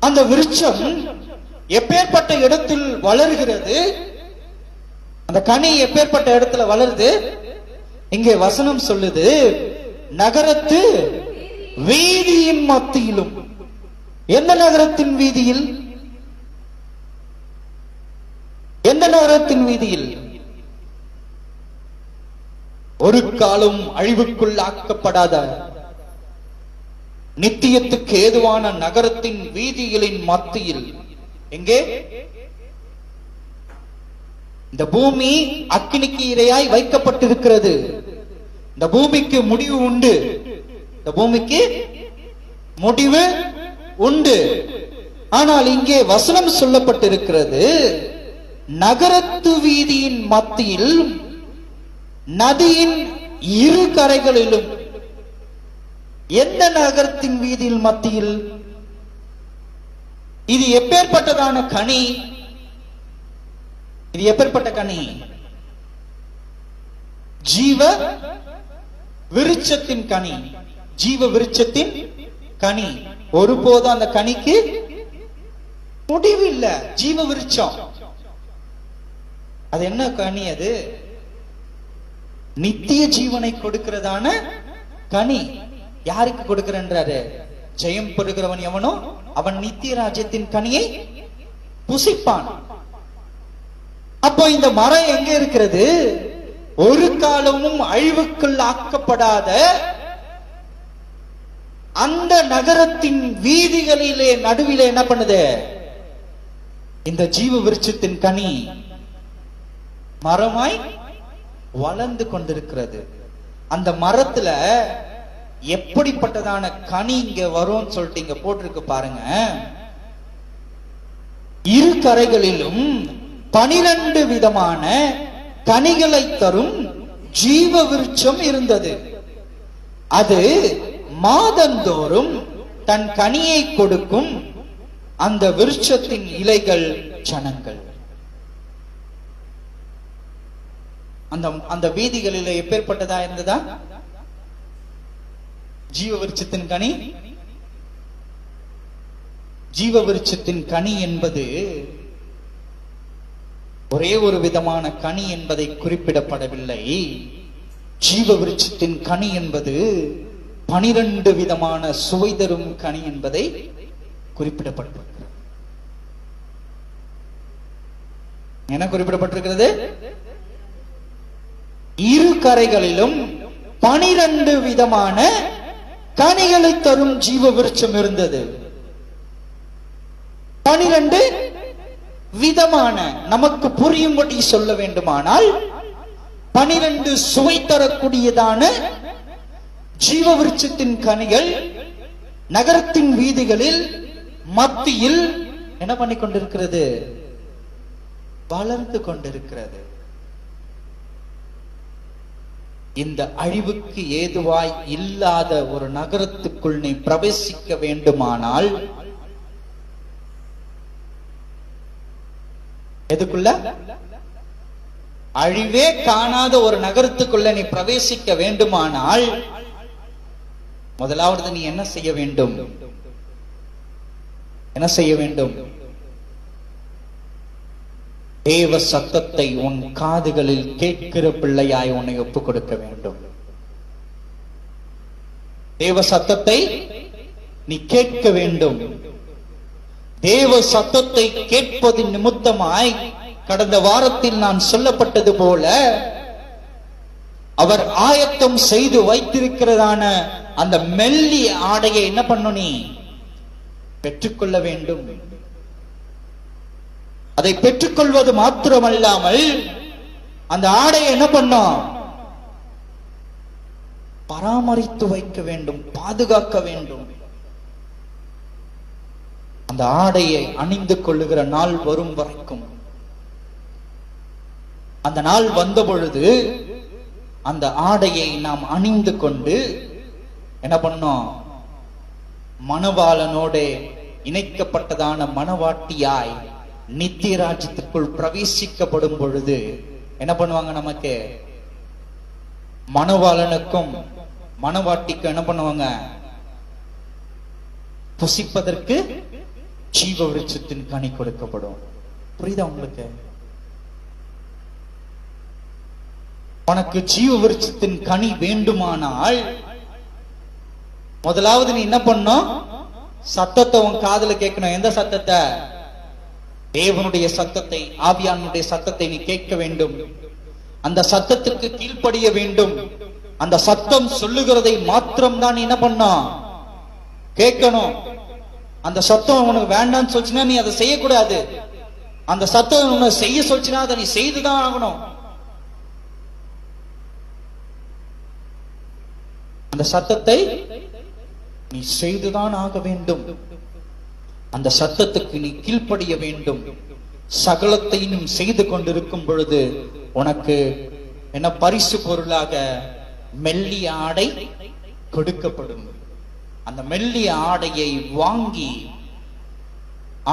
அந்த விருட்சம் எப்பேற்பட்ட இடத்தில் வளர்கிறது, அந்த கனி எப்பேற்பட்ட இடத்துல வளருது? இங்கே வசனம் சொல்லுது, நகரத்து வீதியின் மத்தியிலும். எந்த நகரத்தின் வீதியில்? எந்த நகரத்தின் வீதியில்? ஒரு காலம் அழிவுக்குள்ளாக்கப்படாத நித்தியத்துக்கு ஏதுவான நகரத்தின் வீதிகளின் மத்தியில். எங்கே? இந்த பூமி அக்கினிக்கு இரையாய் வைக்கப்பட்டிருக்கிறது. இந்த பூமிக்கு முடிவு உண்டு. இந்த பூமிக்கு முடிவு உண்டு. ஆனால் இங்கே வசனம் சொல்லப்பட்டிருக்கிறது, நகரத்து வீதியின் மத்தியில் நதியின் இரு கரைகளிலும். எந்த நகரத்தின் வீதியில் மத்தியில்? இது எப்பேற்பட்டதான கனி? இது எப்பேற்பட்ட கனி? ஜீவ விருட்சத்தின் கனி. ஜீவ விருட்சத்தின் கனி. ஒருபோதும் அந்த கனிக்கு முடிவு இல்ல. ஜீவ விருட்சம் அது என்ன கனி? அது நித்திய ஜீவனை கொடுக்கிறதான கனி. யாருக்கு கொடுக்கிறன்றாரு? ஜெயம் பெறுகிறவன் எவனோ அவன் நித்திய ராஜ்யத்தின் கனியை புசிப்பான். அப்போ இந்த மரம் எங்க இருக்கிறது? ஒரு காலமும் அழிவுக்குள் ஆக்கப்படாத அந்த நகரத்தின் வீதிகளிலே நடுவிலே என்ன பண்ணுது? இந்த ஜீவ விருட்சத்தின் கனி மரமாய் வளர்ந்து கொண்டிருக்கிறது. அந்த மரத்துல எப்படிப்பட்டதான கனி இங்க வரும் சொல்லிட்டு இங்க போட்டிருக்கு பாருங்க. இரு கரைகளிலும் 12 விதமான கனிகளை தரும் ஜீவ விருட்சம் இருந்தது. அது மாதந்தோறும் தன் கனியை கொடுக்கும். அந்த விருட்சத்தின் இலைகள் ஜனங்கள். அந்த வீதிகளில் எப்பேற்பட்டதா இருந்ததா? ஜீவ விருட்சத்தின் கனி. ஜீவ விருட்சத்தின் கனி என்பது ஒரே ஒரு விதமான கனி என்பதை குறிப்பிடப்படவில்லை. ஜீவ விருட்சத்தின் கனி என்பது 12 விதமான சுவை தரும் கனி என்பதை குறிப்பிடப்பட்டிருக்கிறது. என்ன குறிப்பிடப்பட்டிருக்கிறது? இரு கரைகளிலும் 12 விதமான கனிகளை தரும் ஜீவ விருட்சம் இருந்தது. 12 விதமான, நமக்கு புரியும்படி சொல்ல வேண்டுமானால் 12 சுவை தரக்கூடியதான ஜீவ விருட்சத்தின் கனிகள் நகரத்தின் வீதிகளில் மத்தியில் என்ன பண்ணி கொண்டிருக்கிறது? வளர்ந்து கொண்டிருக்கிறது. இந்த அழிவுக்கு ஏதுவாய் இல்லாத ஒரு நகரத்துக்குள் நீ பிரவேசிக்க வேண்டுமானால் எதுக்குள்ள? அழிவே காணாத ஒரு நகரத்துக்குள்ள நீ பிரவேசிக்க வேண்டுமானால் முதலாவது நீ என்ன செய்ய வேண்டும்? என்ன செய்ய வேண்டும்? தேவ சத்தத்தை உன் காதுகளில் கேட்கிற பிள்ளையாய் உன்னை ஒப்புக் கொடுக்க வேண்டும். தேவ சத்தத்தை நீ கேட்க வேண்டும். தேவ சத்தத்தை கேட்பது நிமித்தமாய் கடந்த வாரத்தில் நான் சொல்லப்பட்டது போல அவர் ஆயத்தம் செய்து வைத்திருக்கிறதான அந்த மெல்லிய ஆடையை என்ன பண்ணும்? நீ பெற்றுக்கொள்ள வேண்டும். அதை பெற்றுக்கொள்வது மாத்திரமல்லாமல் அந்த ஆடையை என்ன பண்ணும்? பராமரித்து வைக்க வேண்டும், பாதுகாக்க வேண்டும். அந்த ஆடையை அணிந்து கொள்ளுகிற நாள் வரும் வரைக்கும், அந்த நாள் வந்த பொழுது அந்த ஆடையை நாம் அணிந்து கொண்டு என்ன பண்ணோம்? மணவாளனோட இணைக்கப்பட்டதான மணவாட்டியாய் நித்திய ராஜ்யத்திற்குள் பிரவேசிக்கப்படும் பொழுது என்ன பண்ணுவாங்க? நமக்கு மணவாளனுக்கும் மணவாட்டிக்கும் என்ன பண்ணுவாங்க? புசிப்பதற்கு ஜீவ விருட்சத்தின் கனி கொடுக்கப்படும். புரியுதா உங்களுக்கு? உனக்கு ஜீவ விருட்சத்தின் கனி வேண்டுமானால் முதலாவது நீ என்ன பண்ணும்? சத்தத்தை உன் காதுல கேட்கணும். எந்த சத்தத்தை? தேவனுடைய சத்தத்தை, ஆவியானுடைய சத்தத்தை நீ கேட்க வேண்டும். அந்த சத்தத்துக்கு கீழ்ப்படிய வேண்டும். அந்த சத்தம் சொல்லுகிறதை மாத்திரம் தான் நீ என்ன பண்ணும்? கேட்கணும். அந்த சத்தம் உனக்கு வேண்டாம்னு சொல்லிச்சுன்னா நீ அதை செய்யக்கூடாது. அந்த சத்தம் உன்னை செய்ய சொல்லிச்சுன்னா அதை நீ செய்துதான் ஆகணும். அந்த சத்தத்தை நீ செய்துதான் ஆக வேண்டும். அந்த சத்தத்துக்கு நீ கீழ்ப்படிய வேண்டும். சகலத்தையும் செய்து கொண்டிருக்கும் பொழுது உனக்கு என்ன பரிசு பொருளாக மெல்லிய ஆடை கொடுக்கப்படும். அந்த மெல்லிய ஆடையை வாங்கி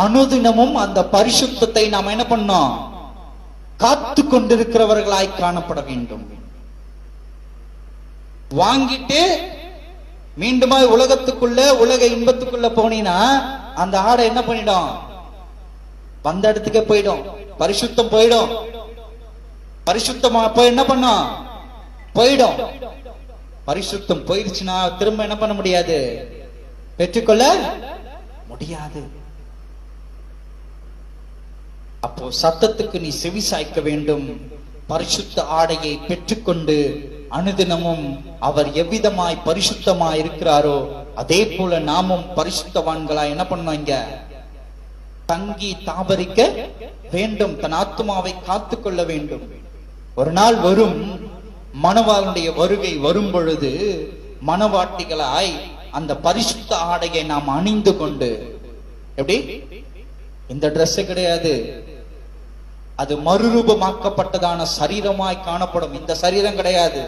அனுதினமும் அந்த பரிசுத்தத்தை நாம் என்ன பண்ணோம்? காத்து கொண்டிருக்கிறவர்களாய் காணப்பட வேண்டும். வாங்கிட்டு மீண்டுமா உலகத்துக்குள்ள, உலக இன்பத்துக்குள்ள போனீங்கன்னா அந்த ஆடை என்ன பண்ணிடும்? வந்த இடத்துக்கே போயிடும். பரிசுத்தம் போயிடும். பரிசுத்தமா போய் என்ன பண்ணும்? போயிடும். பரிசுத்தம் போயிடுச்சுன்னா திரும்ப என்ன பண்ண முடியாது? பெற்றுக்கொள்ள முடியாது. அப்போ சத்தத்துக்கு நீ செவி சாய்க்க வேண்டும். பரிசுத்த ஆடையை பெற்றுக்கொண்டு அனுதினமும் அவர் எவ்விதமாய் பரிசுத்தமாய் இருக்கிறாரோ அதே போல நாமும் பரிசுத்தவான்களாய் என்ன பண்ணோம்? இங்க தங்கி தாபரிக்க வேண்டும். தன் ஆத்மாவை காத்து கொள்ள வேண்டும். ஒரு நாள் வரும், மணவாளனுடைய வருகை வரும் பொழுது மணவாட்டிகளாய் அந்த பரிசுத்த ஆடையை நாம் அணிந்து கொண்டு, எப்படி? இந்த டிரெஸ் கிடையாது, அது மறுரூபமாக்கப்பட்டதான சரீரமாய் காணப்படும். இந்த சரீரம் கிடையாது.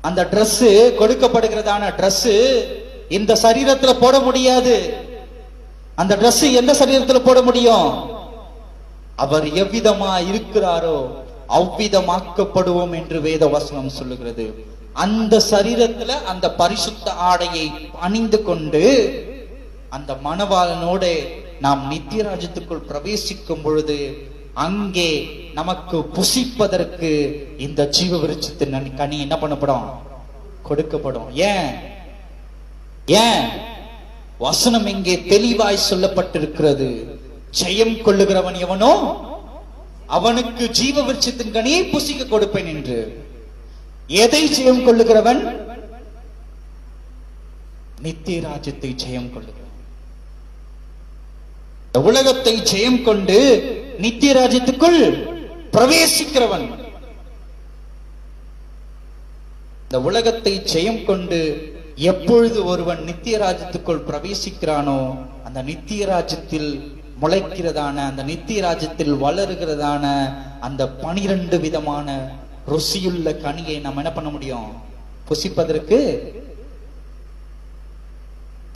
அந்த டிரெஸ், கொடுக்கப்படுகிறதான டிரெஸ் இந்த சரீரத்துல போட முடியாது. அந்த டிரெஸ் எந்த சரீரத்துல போட முடியும்? அவர் எவ்விதமா இருக்கிறாரோ அவ்விதமாக்கப்படுவோம் என்று வேத வசனம் சொல்லுகிறது. அந்த சரீரத்துல அந்த பரிசுத்த ஆடையை அணிந்து கொண்டு அந்த மணவாளனோட நாம் நித்திய ராஜ்யத்துக்குள் பிரவேசிக்கும் பொழுது அங்கே நமக்கு புசிப்பதற்கு இந்த ஜீவ விருட்சத்தின் கனி என்ன பண்ணப்படும்? கொடுக்கப்படும். ஏன்? வசனம் இங்கே தெளிவாய் சொல்லப்பட்டிருக்கிறது. ஜெயம் கொள்ளுகிறவன் எவனோ அவனுக்கு ஜீவ விருட்சத்தின் கனியை புசிக்க கொடுப்பேன் என்று. எதை ஜெயம் கொள்ளுகிறவன்? நித்திய ராஜ்யத்தை ஜெயம் கொள்ளுகிறவன். உலகத்தை ஜெயம் கொண்டு நித்திய ராஜ்யத்துக்குள் பிரவேசிக்கிறவன். இந்த உலகத்தை ஜெயம் கொண்டு எப்பொழுது ஒருவன் நித்திய ராஜ்யத்துக்குள் பிரவேசிக்கிறானோ அந்த நித்திய ராஜ்யத்தில் முளைக்கிறதான, அந்த நித்திய ராஜ்யத்தில் வளருகிறதான அந்த 12 விதமான ருசியுள்ள கனியை நாம் என்ன பண்ண முடியும்? புசிப்பதற்கு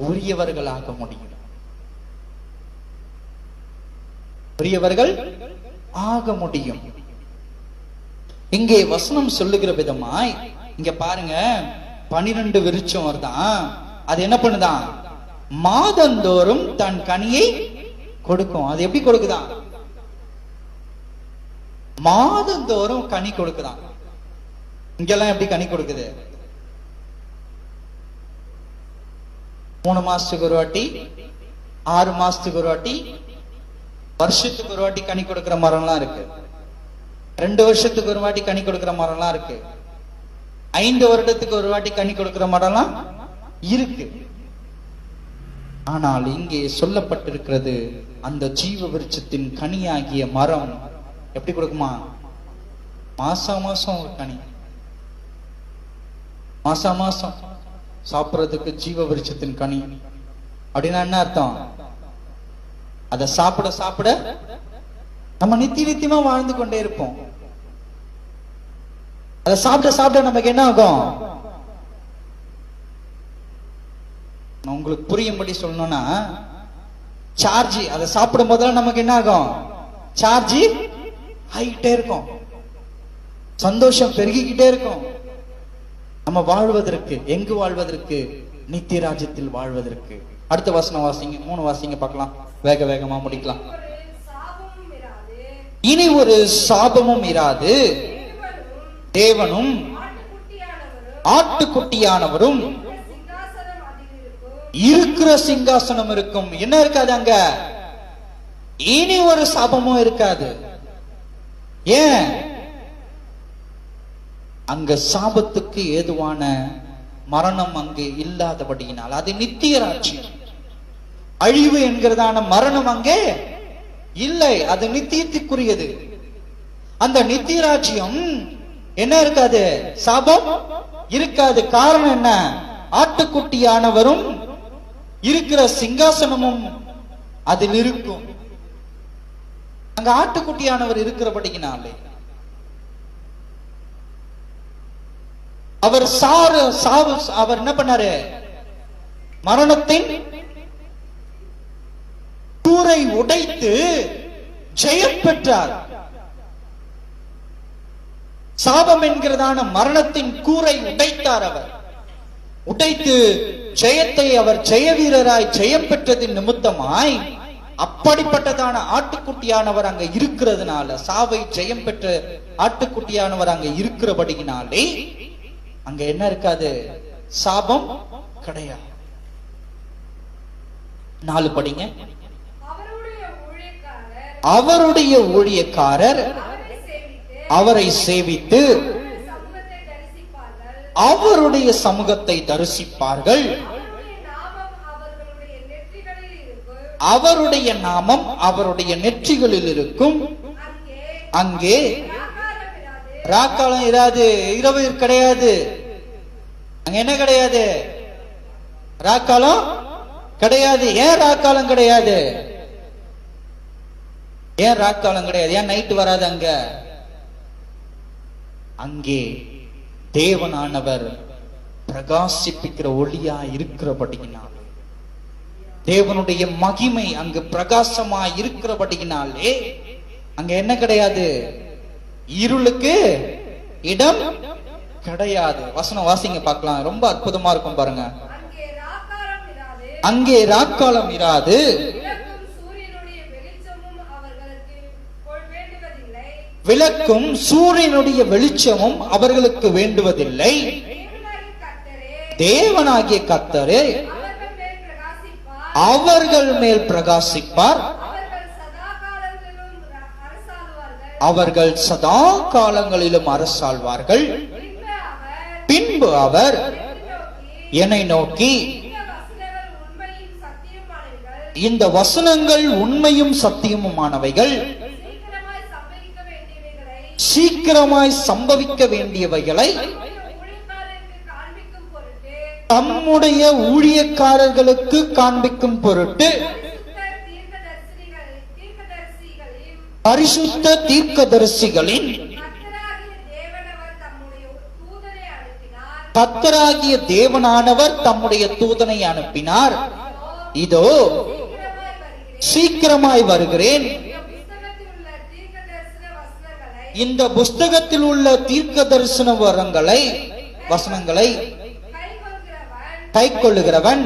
உரியவர்களாக முடியும். பெரியவர்கள் ஆக முடியும். இங்கே வசனம் சொல்லுகிற விதமாய் இங்க பாருங்க, 12 விருட்சம் வருதான். அது என்ன பண்ணுதான்? மாதந்தோறும் தன் கனியை கொடுக்கும். அது எப்படி கொடுக்குதான்? மாதந்தோறும் கனி கொடுக்குதான். இங்கெல்லாம் எப்படி கனி கொடுக்குது? 3 மாசத்துக்கு ஒரு வாட்டி, 6 மாசத்துக்கு ஒரு வாட்டி, வருஷத்துக்கு ஒரு வாட்டி கனி கொடுக்கிற மரம்லாம் இருக்கு. 2 வருஷத்துக்கு ஒரு வாட்டி கனி கொடுக்கிற மரம்லாம் இருக்கு. 5 வருடத்துக்கு ஒரு வாட்டி கனி கொடுக்கிற மரம்லாம் இருக்கு. ஆனால் இங்கே சொல்லப்பட்டிருக்கிறது, அந்த ஜீவ விருட்சத்தின் கனியாகிய மரம் எப்படி கொடுக்குமா? மாசம் மாசம் ஒரு கனி, மாசம் மாசம் சாப்பிடுறதுக்கு ஜீவ விருட்சத்தின் கனி. அப்படின்னா என்ன அர்த்தம்? அதை சாப்பிட சாப்பிட நம்ம நித்தியமா வாழ்ந்து கொண்டே இருப்போம். அதை சாப்பிட சாப்பிட நமக்கு என்ன ஆகும்? உங்களுக்கு புரியும்படி சொல்லணும்னா, சார்ஜ் அதை சாப்பிடும் போதெல்லாம் நமக்கு என்ன ஆகும்? சார்ஜ் ஆகிட்டே இருக்கும், சந்தோஷம் பெருகிக்கிட்டே இருக்கும். நம்ம வாழ்வதற்கு, எங்கு வாழ்வதற்கு? நித்திய ராஜ்யத்தில் வாழ்வதற்கு. அடுத்த வசனம் வாசிங்க, 3 வாசிங்க பார்க்கலாம், வேக வேகமா முடிக்கலாம். இனி ஒரு சாபமும் இராது, தேவனும் ஆட்டுக்குட்டியானவரும் இருக்கிற சிங்காசனம் இருக்கும். என்ன இருக்காது அங்க? இனி ஒரு சாபமும் இருக்காது. ஏன்? அங்க சாபத்துக்கு ஏதுவான மரணம் அங்கு இல்லாதபடியினால் அது நித்திய ராஜ்யம். அழிவு என்கிறதான மரணம் அங்கே இல்லை, அது நித்தியத்துக்குரியது. அந்த நித்திய ராஜ்யம் என்ன இருக்காது? சாபம் இருக்காது. காரணம் என்ன? ஆட்டுக்குட்டியானவரும் இருக்கிற சிங்காசனமும் அதில் இருக்கும். அங்க ஆட்டுக்குட்டியானவர் இருக்கிறபடியினாலே அவர் அவர் என்ன பண்ணாரு? மரணத்தின் கூரை உடைத்து ஜெயம் பெற்றார். சாபம் என்கிறதான மரணத்தின் கூரை உடைத்தார். அவர் உடைத்து ஜெயத்தை, அவர் ஜெய வீரராய் ஜெயம் பெற்றதின் நிமித்தமாய் அப்படிப்பட்டதான ஆட்டுக்குட்டியானவர் அங்க இருக்கிறதுனால, சாவை ஜெயம் பெற்ற ஆட்டுக்குட்டியானவர் அங்க இருக்கிறபடியினாலே அங்க என்ன இருக்காது? சாபம் கிடையாது. 4 படிங்க. அவருடைய ஊழியக்காரர் அவரை சேவித்து அவருடைய சமூகத்தை தரிசிப்பார்கள். அவருடைய நாமம் அவருடைய நெற்றிகளில் இருக்கும். அங்கே ராக்காலம் இராது, இரவு கிடையாது. அங்க என்ன கிடையாது? ராக்காலம் கிடையாது. ஏன் ராக்காலம் கிடையாது? ஏன் ராக்காலம் கிடையாது? ஏன் நைட்டு வராது? அங்க அங்கே தேவனானவர் பிரகாசிப்பிக்கிற ஒளியா இருக்கிறபடியினாலே, தேவனுடைய மகிமை அங்கு பிரகாசமா இருக்கிறபடியினாலே அங்க என்ன கிடையாது? இருளுக்கு இடம் கிடையாது. வசனம் வாசிங்க பார்க்கலாம், ரொம்ப அற்புதமா இருக்கும் பாருங்க. அங்கே ராக்காலம் இராது, விளக்கும் சூரியனுடைய வெளிச்சமும் அவர்களுக்கு வேண்டுவதில்லை. தேவனாகிய கர்த்தரே அவர்கள் மேல் பிரகாசிப்பார். அவர்கள் சதா காலங்களிலும் அரசாழ்வார்கள். பின்பு அவர் என்னை நோக்கி, இந்த வசனங்கள் உண்மையும் சத்தியமுமானவைகள், சீக்கிரமாய் சம்பவிக்க வேண்டியவைகளை தம்முடைய ஊழியக்காரர்களுக்கு காண்பிக்கும் பொருட்டு பரிசுத்த தீர்க்கதரிசிகளின் கர்த்தராகிய தேவனானவர் தம்முடைய தூதனை அனுப்பினார். இதோ சீக்கிரமாய் வருகிறேன். இந்த புஸ்தகத்தில் உள்ள தீர்க்க தரிசன வசனங்களை கை கொள்ளுகிறவன்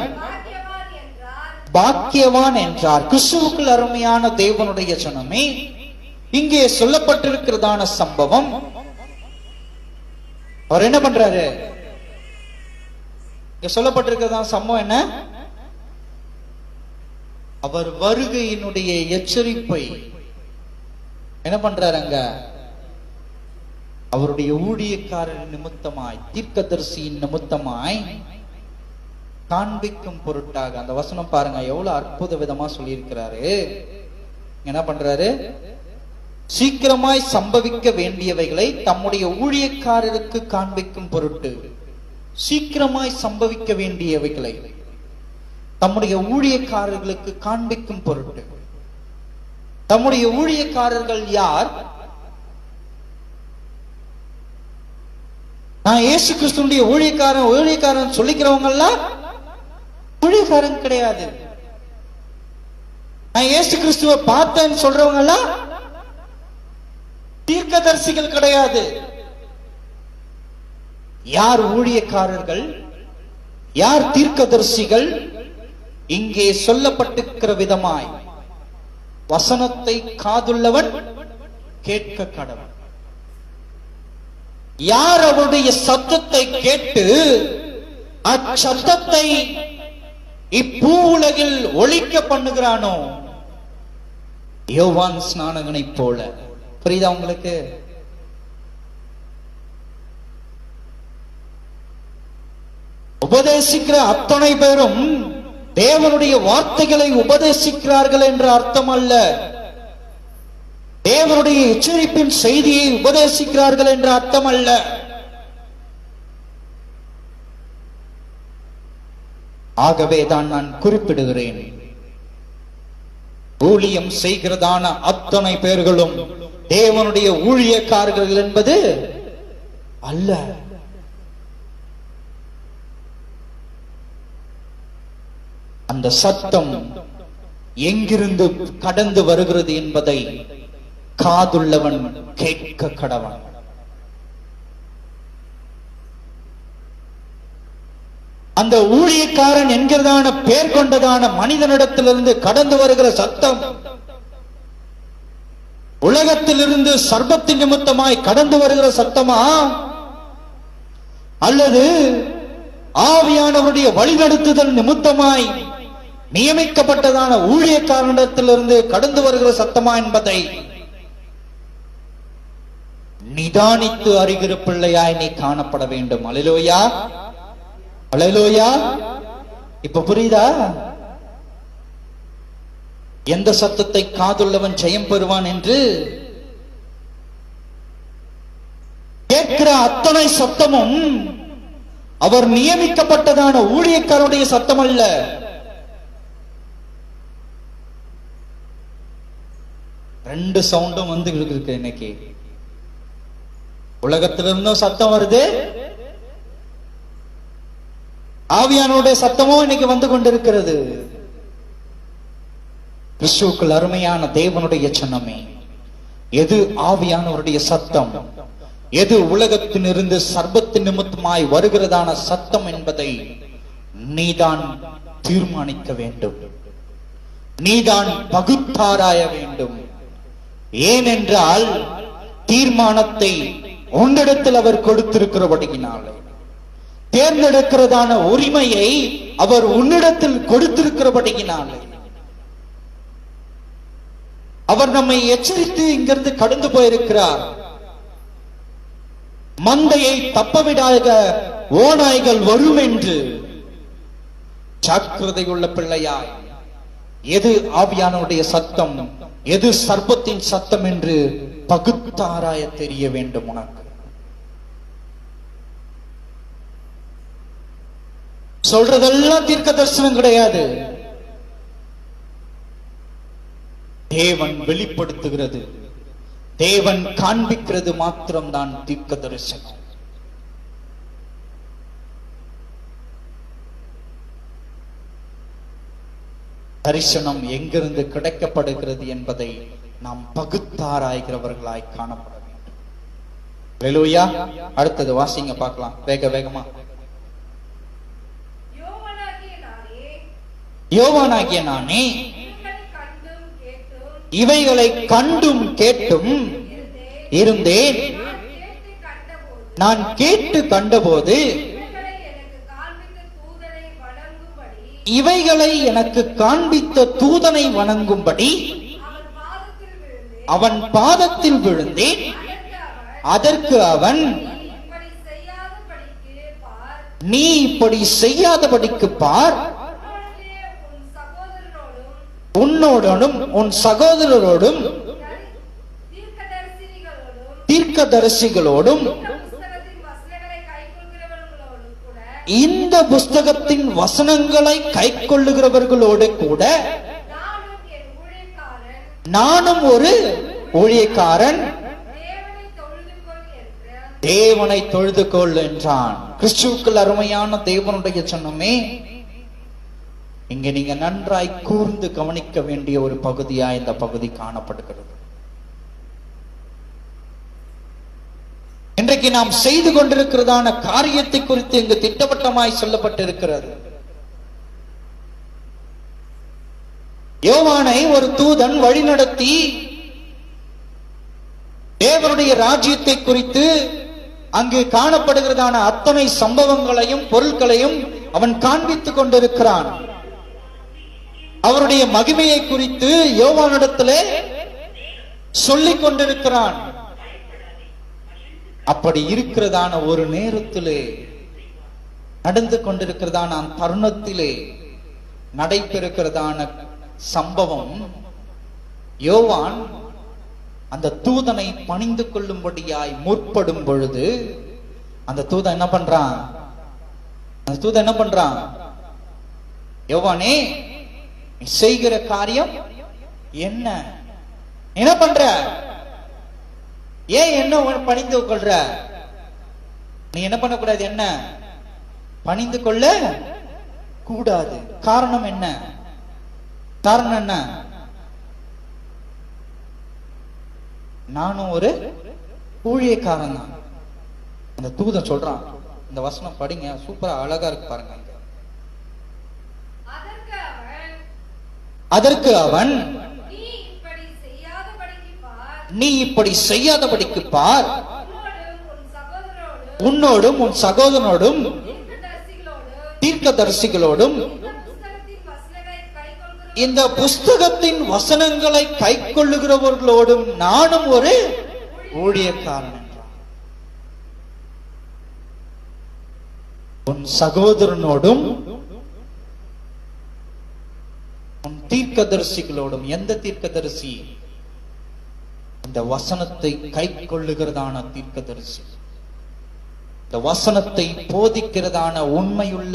பாக்கியவான் என்றார். கிறிஸ்துவுக்குள் அருமையான தேவனுடைய ஜனமே, இங்கே சொல்லப்பட்டிருக்கிறதான சம்பவம், அவர் என்ன பண்றாரு? இங்க சொல்லப்பட்டிருக்கிறதான சம்பவம் என்ன? அவர் வருகையினுடைய எச்சரிப்பை என்ன பண்றாருங்க? அவருடைய ஊழியக்காரர் நிமித்தமாய், தீர்க்கதரிசியின் நிமித்தமாய் காண்பிக்கும் பொருட்டாக. அந்த வசனம் பாருங்க, எவ்வளவு அற்புத விதமா சொல்லியிருக்கிறாரு. என்ன பண்றாரு? சீக்கிரமாய் சம்பவிக்க வேண்டியவைகளை தம்முடைய ஊழியக்காரருக்கு காண்பிக்கும் பொருட்டு. சீக்கிரமாய் சம்பவிக்க வேண்டியவைகளை தம்முடைய ஊழியக்காரர்களுக்கு காண்பிக்கும் பொருட்டு. தம்முடைய ஊழியக்காரர்கள் யார்? நான் இயேசு கிறிஸ்துடைய ஊழியக்காரன் சொல்லிக்கிறவங்க எல்லாம் ஊழியக்காரன் கிடையாது. நான் இயேசு கிறிஸ்துவை பார்த்தேன்னு சொல்றவங்க எல்லாம் தீர்க்கதரிசிகள் கிடையாது. யார் ஊழியக்காரர்கள், யார் தீர்க்கதரிசிகள்? இங்கே சொல்லப்பட்டிருக்கிற விதமாய் வசனத்தை காதுள்ளவன் கேட்க கடவன். யார் அவருடைய சத்தத்தை கேட்டு அச்சத்தத்தை இப்பூ உலகில் ஒழிக்க பண்ணுகிறானோ, யோவான் ஸ்நானகனை போல. புரியுதா உங்களுக்கு? உபதேசிக்கிற அத்தனை பேரும் தேவனுடைய வார்த்தைகளை உபதேசிக்கிறார்கள் என்ற அர்த்தம் அல்ல. தேவனுடைய எச்சரிப்பின் செய்தியை உபதேசிக்கிறார்கள் என்ற அர்த்தம் அல்ல. ஆகவே தான் நான் குறிப்பிடுகிறேன், ஊழியம் செய்கிறதான அத்தனை பேர்களும் தேவனுடைய ஊழியக்காரர்கள் என்பது அல்ல. அந்த சத்தம் எங்கிருந்து கடந்து வருகிறது என்பதை காதுள்ளவன் கேட்க கடவன். அந்த ஊழியக்காரன் என்கிறதான பெயர் கொண்டதான மனிதனிடத்திலிருந்து கடந்து வருகிற சத்தம் உலகத்திலிருந்து சர்பத்தின் நிமித்தமாய் கடந்து வருகிற சத்தமா, அல்லது ஆவியானவருடைய வழிநடத்துதல் நிமித்தமாய் நியமிக்கப்பட்டதான ஊழியக்காரனிடத்திலிருந்து கடந்து வருகிற சத்தமா என்பதை நிதானித்து அறிகிற பிள்ளையாய் நீ காணப்பட வேண்டும். அல்லேலூயா, அல்லேலூயா. இப்ப புரியுதா? எந்த சத்தத்தை காதுள்ளவன் ஜெயம் பெறுவான் என்று? கேட்கிற அத்தனை சத்தமும் அவர் நியமிக்கப்பட்டதான ஊழியக்காரனுடைய சத்தம் அல்ல. ரெண்டு சவுண்டும் வந்து இருக்கு. இன்னைக்கு உலகத்திலிருந்தும் சத்தம் வருது, ஆவியானுடைய சத்தமும் இன்னைக்கு வந்து கொண்டிருக்கிறது. கிறிஸ்துவுக்குள் அருமையான தேவனுடைய சின்னமே, எது ஆவியானவருடைய சத்தம், எது உலகத்திலிருந்து சர்பத்தின் நிமித்தமாய் வருகிறதான சத்தம் என்பதை நீதான் தீர்மானிக்க வேண்டும். நீதான் பகுத்தாராய வேண்டும். ஏனென்றால் தீர்மானத்தை உன்னிடத்தில் அவர் கொடுத்திருக்கிறபடியினாலே, தேர்ந்தெடுக்கிறதான உரிமையை அவர் உன்னிடத்தில் கொடுத்திருக்கிறபடியினாலே, அவர் நம்மை எச்சரித்து இங்கிருந்து கடந்து போயிருக்கிறார். மந்தையை தப்பவிடாத ஓநாய்கள் வரும் என்று. ஜாக்கிரதை உள்ள பிள்ளையாய், எது ஆவியானுடைய சத்தம், எது சர்ப்பத்தின் சத்தம் என்று பகுத்தாராய தெரிய வேண்டும். உனக்கு சொல்றதெல்லாம் தீர்க்க தரிசனம் கிடையாது. தேவன் வெளிப்படுத்துகிறது, தேவன் காண்பிக்கிறது மாத்திரம்தான் தீர்க்க தரிசனம். தரிசனம் எங்கிருந்து கிடைக்கப்படுகிறது என்பதை நாம் பகுத்தாராய்கிறவர்களாய் காணப்பட வேண்டும். அல்லேலூயா. அடுத்தது வாசிங்க பார்க்கலாம் வேகமா. யோவானாகிய நானே இவைகளை கண்டும் கேட்டும் இருந்தேன். நான் கேட்டு கண்டபோது இவைகளை எனக்கு காண்பித்த தூதனை வணங்கும்படி அவன் பாதத்தில் விழுந்தேன். அதற்கு அவன், நீ இப்படி செய்யாதபடிக்கு பார், உன்னோடும் உன் சகோதரரோடும் தீர்க்கதரிசிகளோடும் இந்த புஸ்தகத்தின் வசனங்களை கைக்கொள்ளுகிறவர்களோடு கூட நானும் ஒரு ஊழியக்காரன், தேவனை தொழுது கொள் என்றான். கிறிஸ்துவுக்குள் அருமையான தேவனுடைய சொன்னமே, இங்க நீங்க நன்றாய் கூர்ந்து கவனிக்க வேண்டிய ஒரு பகுதியா இந்த பகுதி காணப்படுகிறது. இன்றைக்கு நாம் செய்து கொண்டிருக்கிறதான காரியத்தை குறித்து இங்கு திட்டவட்டமாய் சொல்லப்பட்டிருக்கிறது. யோவானை ஒரு தூதன் வழிநடத்தி தேவனுடைய ராஜ்யத்தை குறித்து அங்கு காணப்படுகிறதான அத்தனை சம்பவங்களையும் பொருட்களையும் அவன் காண்பித்துக் கொண்டிருக்கிறான். அவருடைய மகிமையை குறித்து யோவானிடத்திலே சொல்லிக் கொண்டிருக்கிறான். அப்படி இருக்கிறதான ஒரு நேரத்திலே, நடந்து கொண்டிருக்கிறதான அந்த தருணத்திலே நடைபெறுகிறதான சம்பவம், யோவான் அந்த தூதனை பணிந்து கொள்ளும்படியாய் முற்படும் பொழுது அந்த தூதன் என்ன பண்றான்? யோவானே, நீ செய்கிற காரியம் என்ன பண்ற? ஏன் என்ன பணிந்து கொள்ற? நீ என்ன பண்ணக்கூடாது? என்ன பணிந்து கொள்ள கூடாது. காரணம் என்ன? நானும் ஒரு ஊழியக்காரன் தான். அந்த தூதன் சொல்றான். இந்த வசனம் படிங்க, சூப்பரா அழகா இருக்கு பாருங்க. அதற்கு அவன், நீ இப்படி செய்யாதபடிக்கு பார், உன்னோடும் உன் சகோதரனோடும் தீர்க்கதரிசிகளோடும் இந்த புஸ்தகத்தின் வசனங்களை கைக்கொள்ளுகிறவர்களோடும் நானும் ஒரு ஊழியக்காரன் என்றான். உன் சகோதரனோடும் உன் தீர்க்கதரிசிகளோடும். எந்த தீர்க்கதரிசி? இந்த வசனத்தை கைக்கொள்ளுகிறதான தீர்க்கதரிசி, இந்த வசனத்தை போதிக்கிறதான உண்மையுள்ள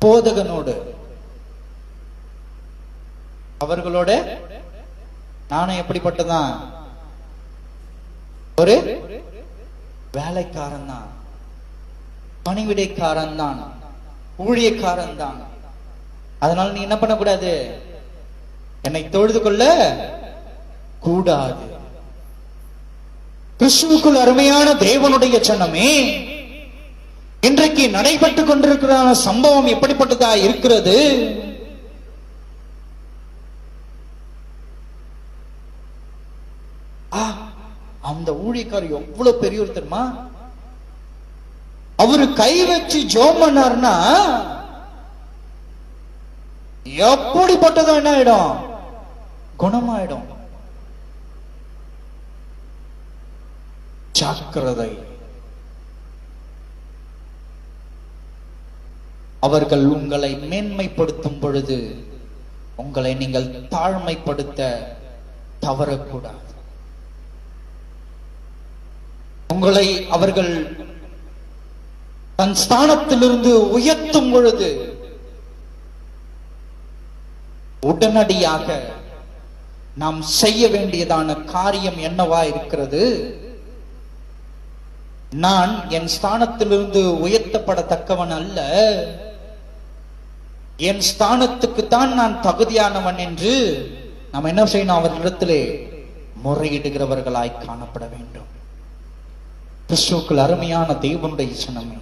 போதகனோடு, அவர்களோட நானும் எப்படிப்பட்டதான்? ஒரு வேலைக்காரன் தான், பணிவிடைக்காரன் தான், ஊழியக்காரன் தான். அதனால நீ என்ன பண்ணக்கூடாது? என்னை தொழுது கொள்ள கூடாது. கிறிஸ்துவுக்குள் அருமையான தேவனுடைய சொன்னமே, இன்றைக்கு நடைபெற்றுக் கொண்டிருக்கிற சம்பவம் எப்படிப்பட்டதா இருக்கிறது? அந்த ஊழியக்காரர் எவ்வளவு பெரியவர் தெரியுமா? அவரு கை வச்சு ஜெபம் பண்ணாருன்னா எப்படிப்பட்டதோ என்ன ஆயிடும்? குணமாயிடும். ஜாக்கிரதை. அவர்கள் உங்களை மேன்மைப்படுத்தும் பொழுது உங்களை நீங்கள் தாழ்மைப்படுத்த தவறக்கூடாது. உங்களை அவர்கள் தன் ஸ்தானத்திலிருந்து உயர்த்தும் பொழுது உடனடியாக நாம் செய்ய வேண்டியதான காரியம் என்னவா இருக்கிறது? நான் என் ஸ்தானத்திலிருந்து உயர்த்தப்படத்தக்கவன் அல்ல, என் ஸ்தானத்துக்குத்தான் நான் தகுதியானவன் என்று நாம் என்ன செய்யணும்? அவர்களிடத்திலே முறையிடுகிறவர்களாய் காணப்பட வேண்டும். கிறிஸ்துவுக்குள் அருமையான தேவனுடைய ஜனமே,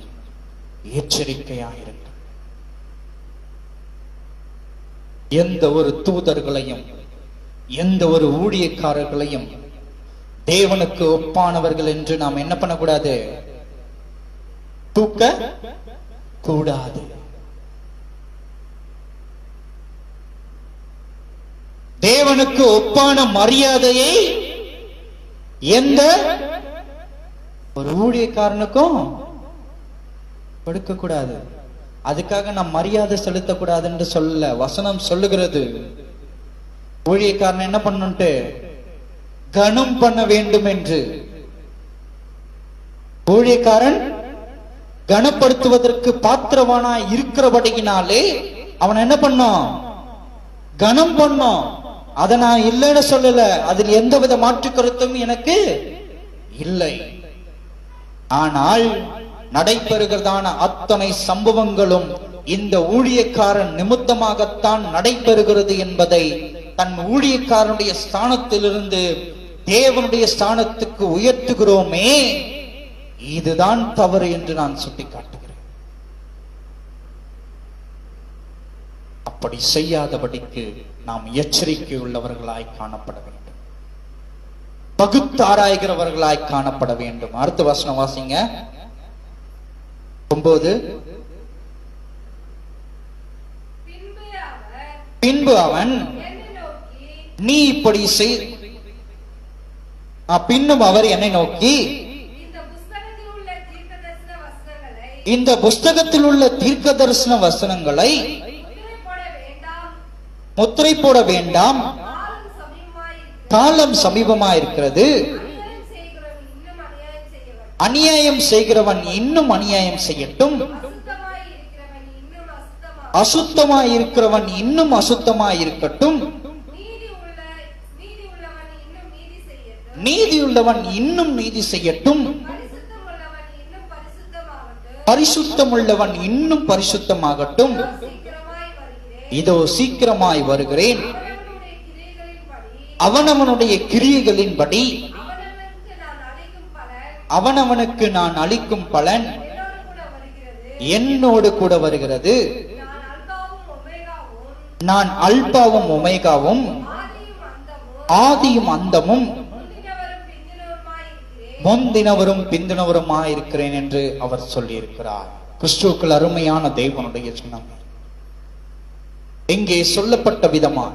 எச்சரிக்கையாயிருக்கும். எந்த ஒரு தூதர்களையும் எந்த ஒரு ஊழியக்காரர்களையும் தேவனுக்கு ஒப்பானவர்கள் என்று நாம் என்ன பண்ணக்கூடாது? தூக்க கூடாது. தேவனுக்கு ஒப்பான மரியாதையை எந்த ஒரு ஊழியக்காரனுக்கும் கொடுக்க கூடாது. அதுக்காக நாம் மரியாதை செலுத்தக்கூடாது என்று சொல்லல. வசனம் சொல்லுகிறது ஊழியக்காரன் என்ன பண்ணுட்டு கனம் பண்ண வேண்டும் என்று. ஊழியக்காரன் கனப்படுத்துவதற்கு பாத்திரவானா இருக்கிறபடியினாலே அவன் என்ன பண்ணோம்? கனம் பண்ணோம். அதை நான் இல்லைன்னு சொல்லல, அதில் எந்தவித மாற்று கருத்தும் எனக்கு இல்லை. ஆனால் நடைபெறுகிறதான அத்தனை சம்பவங்களும் இந்த ஊழியக்காரன் நிமித்தமாகத்தான் நடைபெறுகிறது என்பதை தன் ஊழியக்காரனுடைய ஸ்தானத்திலிருந்து தேவனுடைய ஸ்தானத்துக்கு உயர்த்துகிறோமே, இதுதான் தவறு என்று நான் சுட்டிக்காட்டுகிறேன். அப்படி செய்யாதபடிக்கு நாம் எச்சரிக்கை உள்ளவர்களாய் காணப்பட வேண்டும், பகுத்தாராய்கிறவர்களாய் காணப்பட வேண்டும். அடுத்த வசனம் வாசிங்க. 9. பின்பு அவன் நீ இப்படி செய். பின்னும் அவர் என்னை நோக்கி இந்த புஸ்தகத்தில் உள்ள தீர்க்க தரிசன வசனங்களை முத்திரை போட வேண்டாம், காலம் சமீபமாயிருக்கிறது, அநியாயம் செய்கிறவன் இன்னும் அநியாயம் செய்யட்டும், அசுத்தமாயிருக்கிறவன் இன்னும் அசுத்தமாயிருக்கட்டும், நீதியுள்ளவன் இன்னும் நீதி செய்யட்டும், பரிசுத்தமுள்ளவன் இன்னும் பரிசுத்தமாகட்டும். இதோ சீக்கிரமாய் வருகிறேன், அவனவனுடைய கிரியைகளின்படி அவனவனுக்கு நான் அளிக்கும் பலன் என்னோடு கூட வருகிறது. நான் அல்பாவும் ஒமேகாவும், ஆதியும் அந்தமும், முந்தினவரும் பிந்தினவருமாயிருக்கிறேன் என்று அவர் சொல்லியிருக்கிறார். கிறிஸ்துவுக்குள் அருமையான தேவனுடைய சின்னம் எங்கே சொல்லப்பட்ட விதமாக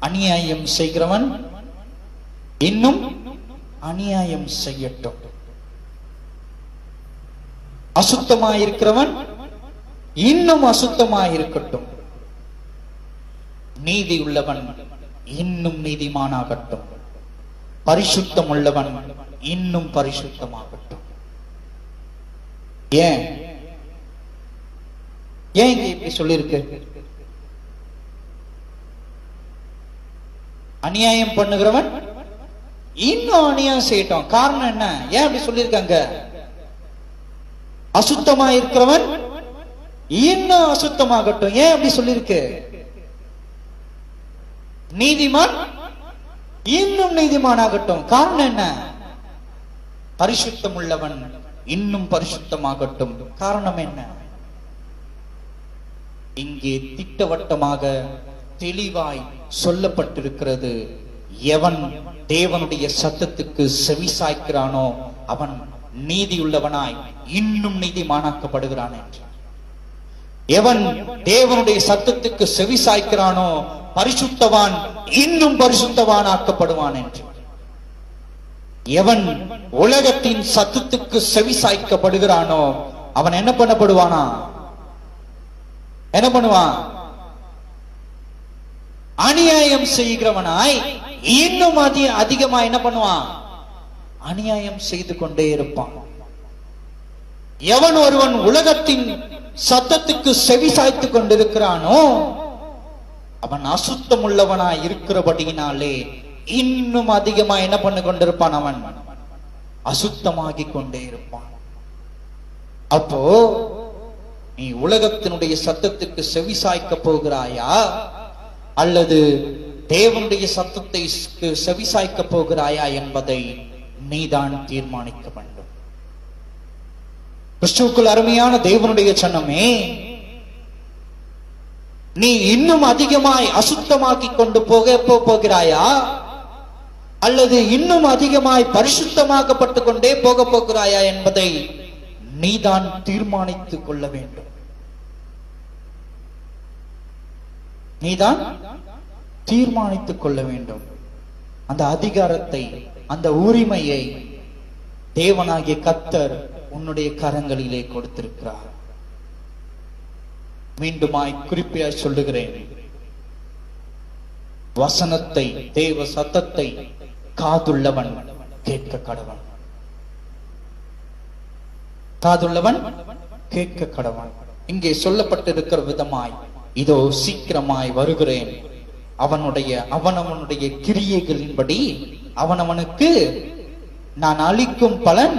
அநியாயம் செய்கிறவன் இன்னும் அநியாயம் செய்யட்டும், அசுத்தமாயிருக்கிறவன் இன்னும் அசுத்தமாயிருக்கட்டும், நீதி உள்ளவன் இன்னும் நீதிமானாகட்டும், பரிசுத்தம் உள்ளவன் இன்னும் பரிசுத்தமாகட்டும். ஏன் இங்க இப்படி சொல்லிருக்கு? அநியாயம் பண்ணுகிறவன் இன்னும் அநியாயம் செய்யட்டும். காரணம் என்ன? ஏன் அப்படி சொல்லியிருக்காங்க? அசுத்தமா இருக்கிறவன் இன்னும் அசுத்தமாகட்டும். ஏன் அப்படி சொல்லியிருக்கு? நீதிமான் இன்னும் நீதிமானாகட்டும். காரணம் என்ன? பரிசுத்தம் உள்ளவன் இன்னும் பரிசுத்தமாகட்டும். காரணம் என்ன? இங்கே திட்டவட்டமாக தெளிவாய் சொல்லப்பட்டிருக்கிறது. எவன் தேவனுடைய சத்தத்துக்கு செவிசாய்க்கிறானோ அவன் நீதியுள்ளவனாய் இன்னும் நீதிமானாக்கப்படுகிறான் என்று. எவன் தேவனுடைய சத்தத்துக்கு செவிசாய்க்கிறானோ பரிசுத்தவான் இன்னும் பரிசுத்தவான் ஆக்கப்படுவான் என்று. எவன் உலகத்தின் சத்தத்துக்கு செவிசாய்க்கப்படுகிறானோ அவன் என்ன பண்ணப்படுவானா? என்ன பண்ணுவான்? அநியாயம் செய்கிறவனாய் இன்னும் அதிகமா என்ன பண்ணுவான்? அநியாயம் செய்து கொண்டே இருப்பான். எவன் ஒருவன் உலகத்தின் சத்தத்துக்கு செவி சாய்த்து கொண்டிருக்கிறானோ அவன் அசுத்தம் உள்ளவனாய் இருக்கிறபடியினாலே இன்னும் அதிகமா என்ன பண்ணி கொண்டிருப்பான்? அவன் அசுத்தமாகி கொண்டே இருப்பான். அப்போ நீ உலகத்தினுடைய சத்தத்துக்கு செவி சாய்க்க போகிறாயா அல்லது தேவனுடைய சத்தத்தை செவிசாய்க்க போகிறாயா என்பதை நீதான் தீர்மானிக்க வேண்டும். கிறிஸ்துவுக்குள் அருமையான தேவனுடைய சன்னமே, நீ இன்னும் அதிகமாய் அசுத்தமாக்கி கொண்டு போகிறாயா, அல்லது இன்னும் அதிகமாய் பரிசுத்தமாக்கப்பட்டு கொண்டே போகிறாயா என்பதை நீதான் தீர்மானித்துக் கொள்ள வேண்டும். நீதான் தீர்மானித்துக் கொள்ள வேண்டும். அந்த அதிகாரத்தை, அந்த உரிமையை தேவனாகிய கர்த்தர் உன்னுடைய கரங்களிலே கொடுத்திருக்கிறார். மீண்டுமாய் குறிப்பாய் சொல்லுகிறேன், வசனத்தை, தேவ சத்தத்தை காதுள்ளவன் கேட்க கடவன். காதுள்ளவன் கேட்க கடவன். இங்கே சொல்லப்பட்டிருக்கிற விதமாய், இதோ சீக்கிரமாய் வருகிறேன், அவனவனுடைய கிரியைகளின்படி அவனவனுக்கு நான் அளிக்கும் பலன்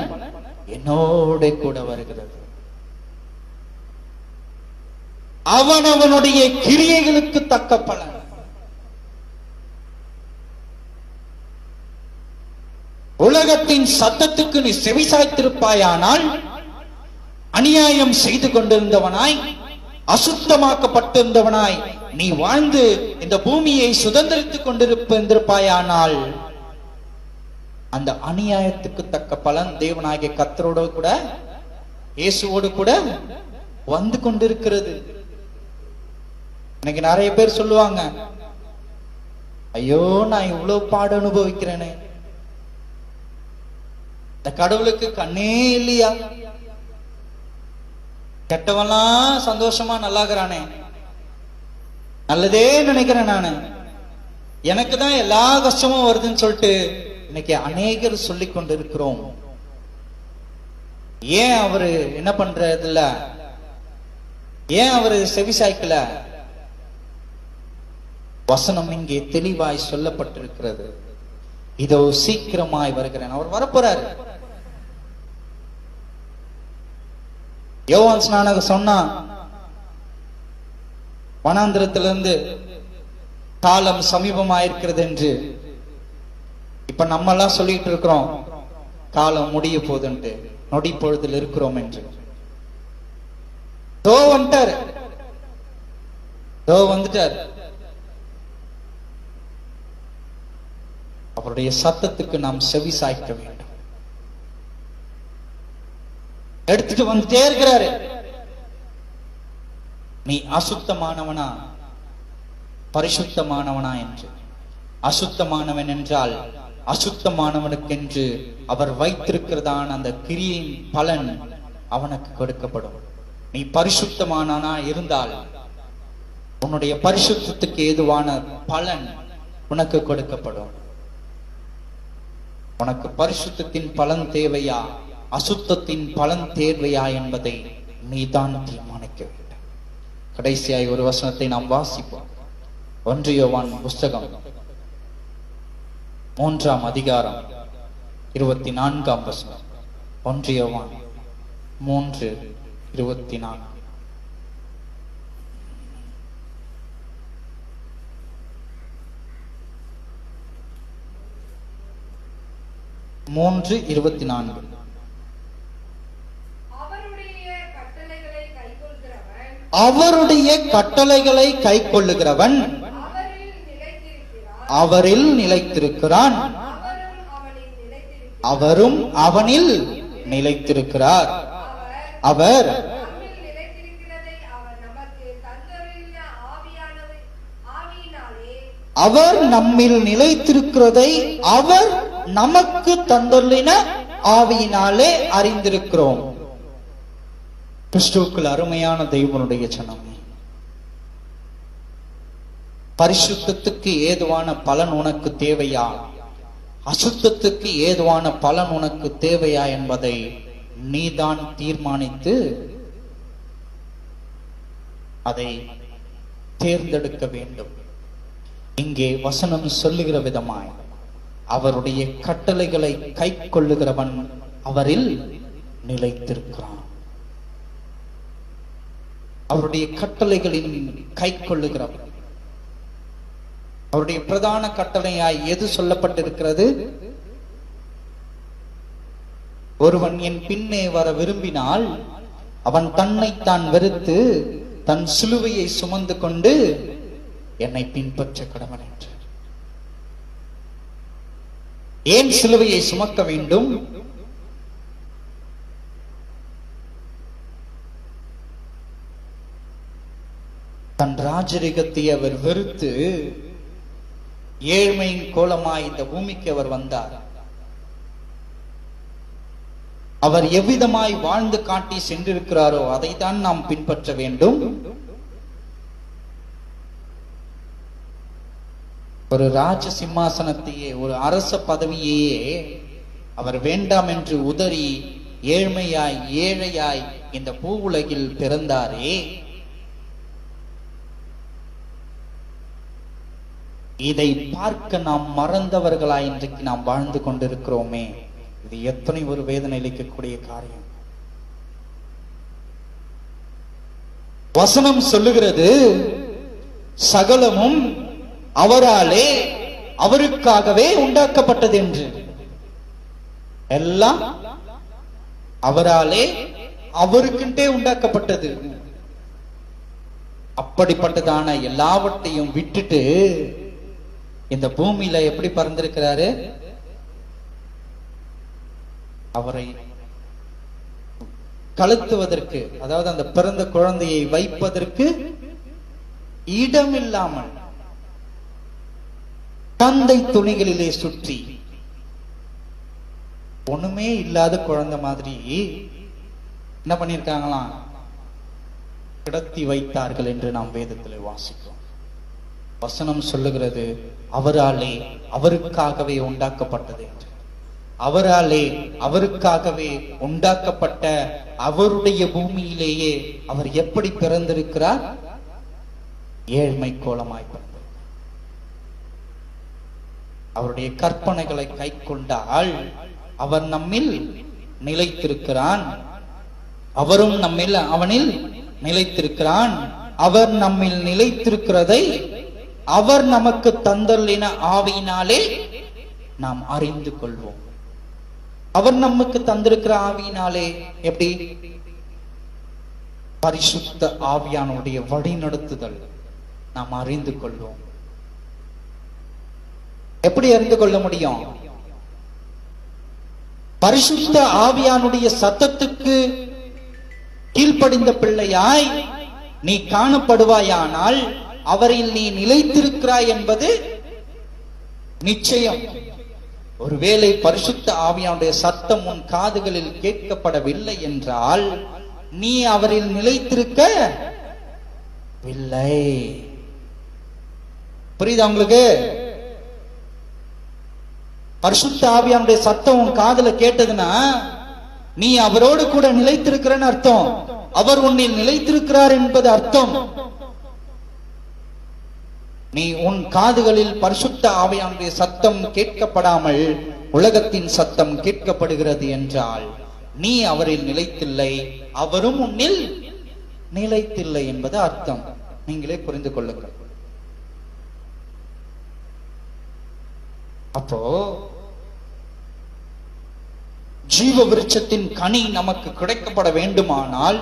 என்னோட கூட வருகிறது. அவனவனுடைய கிரியைகளுக்கு தக்க பலன். உலகத்தின் சத்தத்துக்கு நீ செவிசாய்த்திருப்பாயானால், அநியாயம் செய்து கொண்டிருந்தவனாய், அசுத்தமாக்கப்பட்டிருந்தவனாய் நீ வாழ்ந்து இந்த பூமியை சுதந்திரித்துக் கொண்டிருப்பாயானால், அந்த அநியாயத்துக்கு தக்க பலன் தேவனாகிய கர்த்தரோடு கூட, இயேசுவோடு கூட வந்து கொண்டிருக்கிறது. இன்னைக்கு நிறைய பேர் சொல்லுவாங்க, ஐயோ நான் இவ்வளவு பாடு அனுபவிக்கிறேனே, இந்த கடவுளுக்கு கண்ணே இல்லையா, கெட்டவெல்லாம் சந்தோஷமா நல்லாகிறானே, நல்லதே நினைக்கிறேன் நானு, எனக்கு தான் எல்லா கஷ்டமும் வருதுன்னு சொல்லிட்டு இன்னைக்கு அநேகர் சொல்லிக் கொண்டிருக்கிறோம். ஏன் அவரு என்ன பண்றது இல்ல? ஏன் அவரு செவிசாய்க்கல? வசனம் இங்கே தெளிவாய் சொல்லப்பட்டிருக்கிறது, இதோ சீக்கிரமாய் வருகிறேன். அவர் வரப்போறாரு. யோவான் ஸ்நானகர் சொன்னா, வனாந்திரத்திலிருந்து காலம் சமீபமாயிருக்கிறது என்று. இப்ப நம்ம எல்லாம் சொல்லிட்டு இருக்கிறோம், காலம் முடிய போதுன்ட்டு, நொடி பொழுதில் இருக்கிறோம் என்று. தோ வந்துட்டாரு, தோ வந்துட்டார். அவருடைய சத்தத்துக்கு நாம் செவி சாய்க்க வேண்டும். எடுத்துட்டு வந்துட்டே இருக்கிறாரு. நீ அசுத்தமானவனா பரிசுத்தமானவனா என்று. அசுத்தமானவன் என்றால் அசுத்தமானவனுக்கென்று அவர் வைத்திருக்கிறதான அந்த கிரியின் பலன் அவனுக்கு கொடுக்கப்படும். நீ பரிசுத்தமானவனா இருந்தால் உன்னுடைய பரிசுத்தத்துக்கு ஏதுவான பலன் உனக்கு கொடுக்கப்படும். உனக்கு பரிசுத்தத்தின் பலன் தேவையா, அசுத்தத்தின் பலன் தேவையா என்பதை நீதான் தீர்மானிக்க வேண்டும். கடைசியாய் ஒரு வசனத்தை நாம் வாசிப்போம். 1 யோவான் புஸ்தகம் 3ஆம் அதிகாரம் 24ஆம் வசனம். 1 யோவான் 3:24. அவருடைய கட்டளைகளை கைக்கொள்ளுகிறவன் அவரில் நிலைத்திருக்கிறான், அவரும் அவனில் நிலைத்திருக்கிறார். அவர் நம்மில் நிலைத்திருக்கிறதை அவர் நமக்கு தந்துள்ள ஆவியினாலே அறிந்திருக்கிறோம். கிறிஸ்துவுக்குள் அருமையான தெய்வனுடைய ஜனமே, பரிசுத்தத்துக்கு ஏதுவான பலன் உனக்கு தேவையா, அசுத்தத்துக்கு ஏதுவான பலன் உனக்கு தேவையா என்பதை நீதான் தீர்மானித்து அதை தேர்ந்தெடுக்க வேண்டும். இங்கே வசனம் சொல்லுகிற விதமாய், அவருடைய கட்டளைகளை கை கொள்ளுகிறவன் அவரில் நிலைத்திருக்கிறான். அவருடைய கட்டளைகளின் கை கொள்ளுகிறவன் அவருடைய பிரதான கட்டளையாய் எது சொல்லப்பட்டிருக்கிறது? ஒருவன் என் பின்னே வர விரும்பினால் அவன் தன்னைத்தான் வெறுத்து தன் சிலுவையை சுமந்து கொண்டு என்னை பின்பற்ற கடவன் என்று. ஏன் சிலுவையை சுமக்க வேண்டும்? தன் ராஜரிகத்தை அவர் வெறுத்து ஏழ்மையின் கோலமாய் இந்த பூமிக்கு அவர் வந்தார். அவர் எவ்விதமாய் வாழ்ந்து காட்டி சென்றிருக்கிறாரோ அதைத்தான் நாம் பின்பற்ற வேண்டும். ஒரு ராஜ சிம்மாசனத்தையே, ஒரு அரச பதவியையே அவர் வேண்டாம் என்று உதறி ஏழையாய் இந்த பூ உலகில் பிறந்தாரே, இதை பார்க்க நாம் மறந்தவர்களாய் இன்றைக்கு நாம் வாழ்ந்து கொண்டிருக்கிறோமே. இது எத்தனை ஒரு வேதனை அளிக்கக்கூடிய காரியம். வசனம் சொல்லுகிறது, சகலமும் அவராலே அவருக்காகவே உண்டாக்கப்பட்டது என்று. எல்லாம் அவராலே அவருக்குண்டே உண்டாக்கப்பட்டது. அப்படிப்பட்டதான எல்லாவற்றையும் விட்டுட்டு இந்த பூமியில எப்படி பறந்திருக்கிறாரு? அவரை கழுத்துவதற்கு, அதாவது அந்த பிறந்த குழந்தையை வைப்பதற்கு இடம் இல்லாமல் தந்தை துணிகளிலே சுற்றி, ஒண்ணுமே இல்லாத குழந்தை மாதிரி என்ன பண்ணிருக்காங்களாம்? கிடத்தி வைத்தார்கள் என்று நாம் வேதத்தில் வாசிக்கிறோம். வசனம் சொல்லுகிறது, அவராலே அவருக்காகவே உண்டாக்கப்பட்டது என்று. அவராலே அவருக்காகவே உண்டாக்கப்பட்ட அவருடைய பூமியிலேயே அவர் எப்படி பிறந்திருக்கிறார்? ஏழ்மை கோலமாய் பிறந்தார். அவருடைய கற்பனைகளை கை கொண்டால் அவர் நம்மில் நிலைத்திருக்கிறான். அவரும் அவனில் நிலைத்திருக்கிறான். அவர் நம்மில் நிலைத்திருக்கிறதை அவர் நமக்கு தந்தள்ளின ஆவியினாலே நாம் அறிந்து கொள்வோம். அவர் நமக்கு தந்திருக்கிற ஆவியினாலே எப்படி? பரிசுத்த ஆவியானுடைய வழி நடத்துதல் நாம் அறிந்து கொள்வோம். எப்படி அறிந்து கொள்ள முடியும்? பரிசுத்த ஆவியானுடைய சத்தத்துக்கு கீழ்ப்படிந்த பிள்ளையாய் நீ காணப்படுவாயானால் அவரில் நீ நிலைத்திருக்கிறாய் என்பது நிச்சயம். ஒருவேளை பரிசுத்த ஆவியானுடைய சத்தம் உன் காதுகளில் கேட்கப்படவில்லை என்றால் நீ அவரில் நிலைத்திருக்கவில்லை. புரியுதா உங்களுக்கு? பரிசுத்த ஆவியானுடைய சத்தம் உன் காதுல கேட்டதுன்னா நீ அவரோடு கூட நிலைத்திருக்கிறன்னு அர்த்தம். அவர் உன்னில் நிலைத்திருக்கிறார் என்பது அர்த்தம். நீ உன் காதுகளில் பரிசுத்த ஆவியானுடைய சத்தம் கேட்கப்படாமல் உலகத்தின் சத்தம் கேட்கப்படுகிறது என்றால் நீ அவரில் நிலைத்தில்லை, அவரும் உன்னில் நிலைத்தில்லை என்பது அர்த்தம். நீங்களே புரிந்து கொள்ளுங்கள். அப்போ ஜீவ விருட்சத்தின் கனி நமக்கு கிடைக்கப்பட வேண்டுமானால்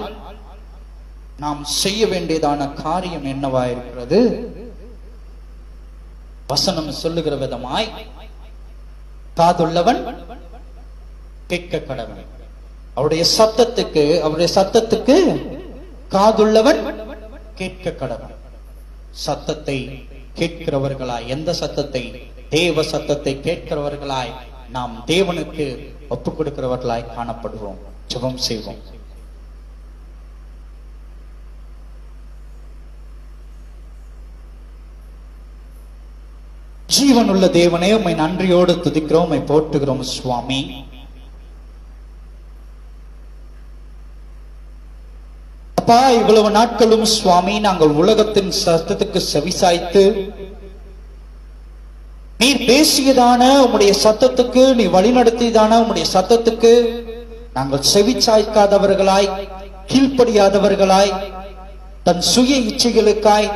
நாம் செய்ய வேண்டியதான காரியம் என்னவா இருக்கிறது? வசனம் சொல்லுகிற விதமாய் காதுள்ளவன் கேட்க கடவன். அவருடைய சத்தத்துக்கு காதுள்ளவன் கேட்க கடவன். சத்தத்தை கேட்கிறவர்களாய், எந்த சத்தத்தை? தேவ சத்தத்தை கேட்கிறவர்களாய் நாம் தேவனுக்கு ஒப்புக் கொடுக்கிறவர்களாய் காணப்படுவோம். ஜெபம் செய்வோம். ஜீவனுள்ள தேவனே, உம்மை நன்றியோடு துதிக்கிறோம், உம்மை போற்றுகிறோம் சுவாமி. அப்பா, இவ்வளவு நாட்களும் சுவாமி நாங்கள் உலகத்தின் சத்தத்துக்கு செவிசாய்த்து நீர் பேசியதான உம்முடைய சத்தத்துக்கு, நீ வழிநடத்தியதான உம்முடைய சத்தத்துக்கு நாங்கள் செவிச்சாய்க்காதவர்களாய், கீழ்ப்படியாதவர்களாய், தன் சுய இச்சைகளுக்காய்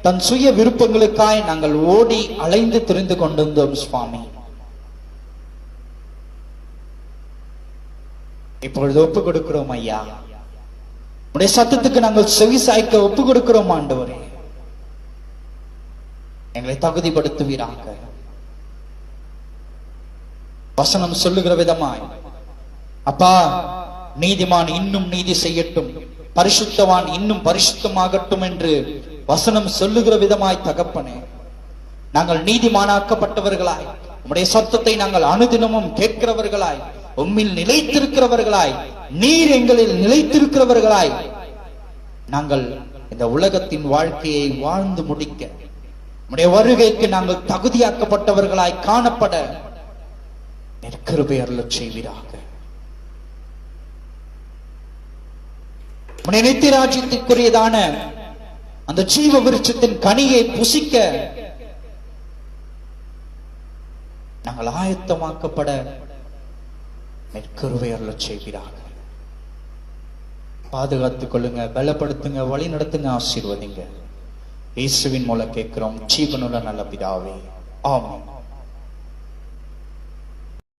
தன் சுய விருப்பங்களுக்காய் நாங்கள் ஓடி அலைந்து திரிந்து கொண்டிருந்தோம் சுவாமி. இப்பொழுது ஒப்பு கொடுக்கிறோம் ஐயா. உடைய சத்தத்துக்கு நாங்கள் செவி சாய்க்க ஒப்பு கொடுக்கிறோம் ஆண்டவரே. எங்களை தகுதிப்படுத்துவீராக. வசனம் சொல்லுகிற விதமாய் அப்பா, நீதிமான் இன்னும் நீதி செய்யட்டும், பரிசுத்தவான் இன்னும் பரிசுத்தமாகட்டும் என்று வசனம் சொல்லுகிற விதமாய் தகப்பனே, நாங்கள் நீதிமானாக்கப்பட்டவர்களாய், உம்முடைய சத்தத்தை நாங்கள் அனுதினமும் கேட்கிறவர்களாய், உம்மில் நிலைத்திருக்கிறவர்களாய், நீர் எங்களில் நிலைத்திருக்கிறவர்களாய் நாங்கள் இந்த உலகத்தின் வாழ்க்கையை வாழ்ந்து முடிக்க, உம்முடைய வருகைக்கு நாங்கள் தகுதியாக்கப்பட்டவர்களாய் காணப்பட கிருபை அருளச் செய்வீராக. உம்முடைய நித்திய ராஜ்யத்திற்குரியதான அந்த ஜீவ விருட்சத்தின் கனியை புசிக்க நாங்கள் ஆயத்தமாக்கப்பட கிருபை அருளச் செய்வீராக. பாதுகாத்துக் கொள்ளுங்க, பலப்படுத்துங்க, வழி நடத்துங்க, ஆசீர்வதிங்க. இயேசுவின் மூலம் கேட்கிறோம் ஜீவனுள்ள நல்ல பிதாவே, ஆமென்.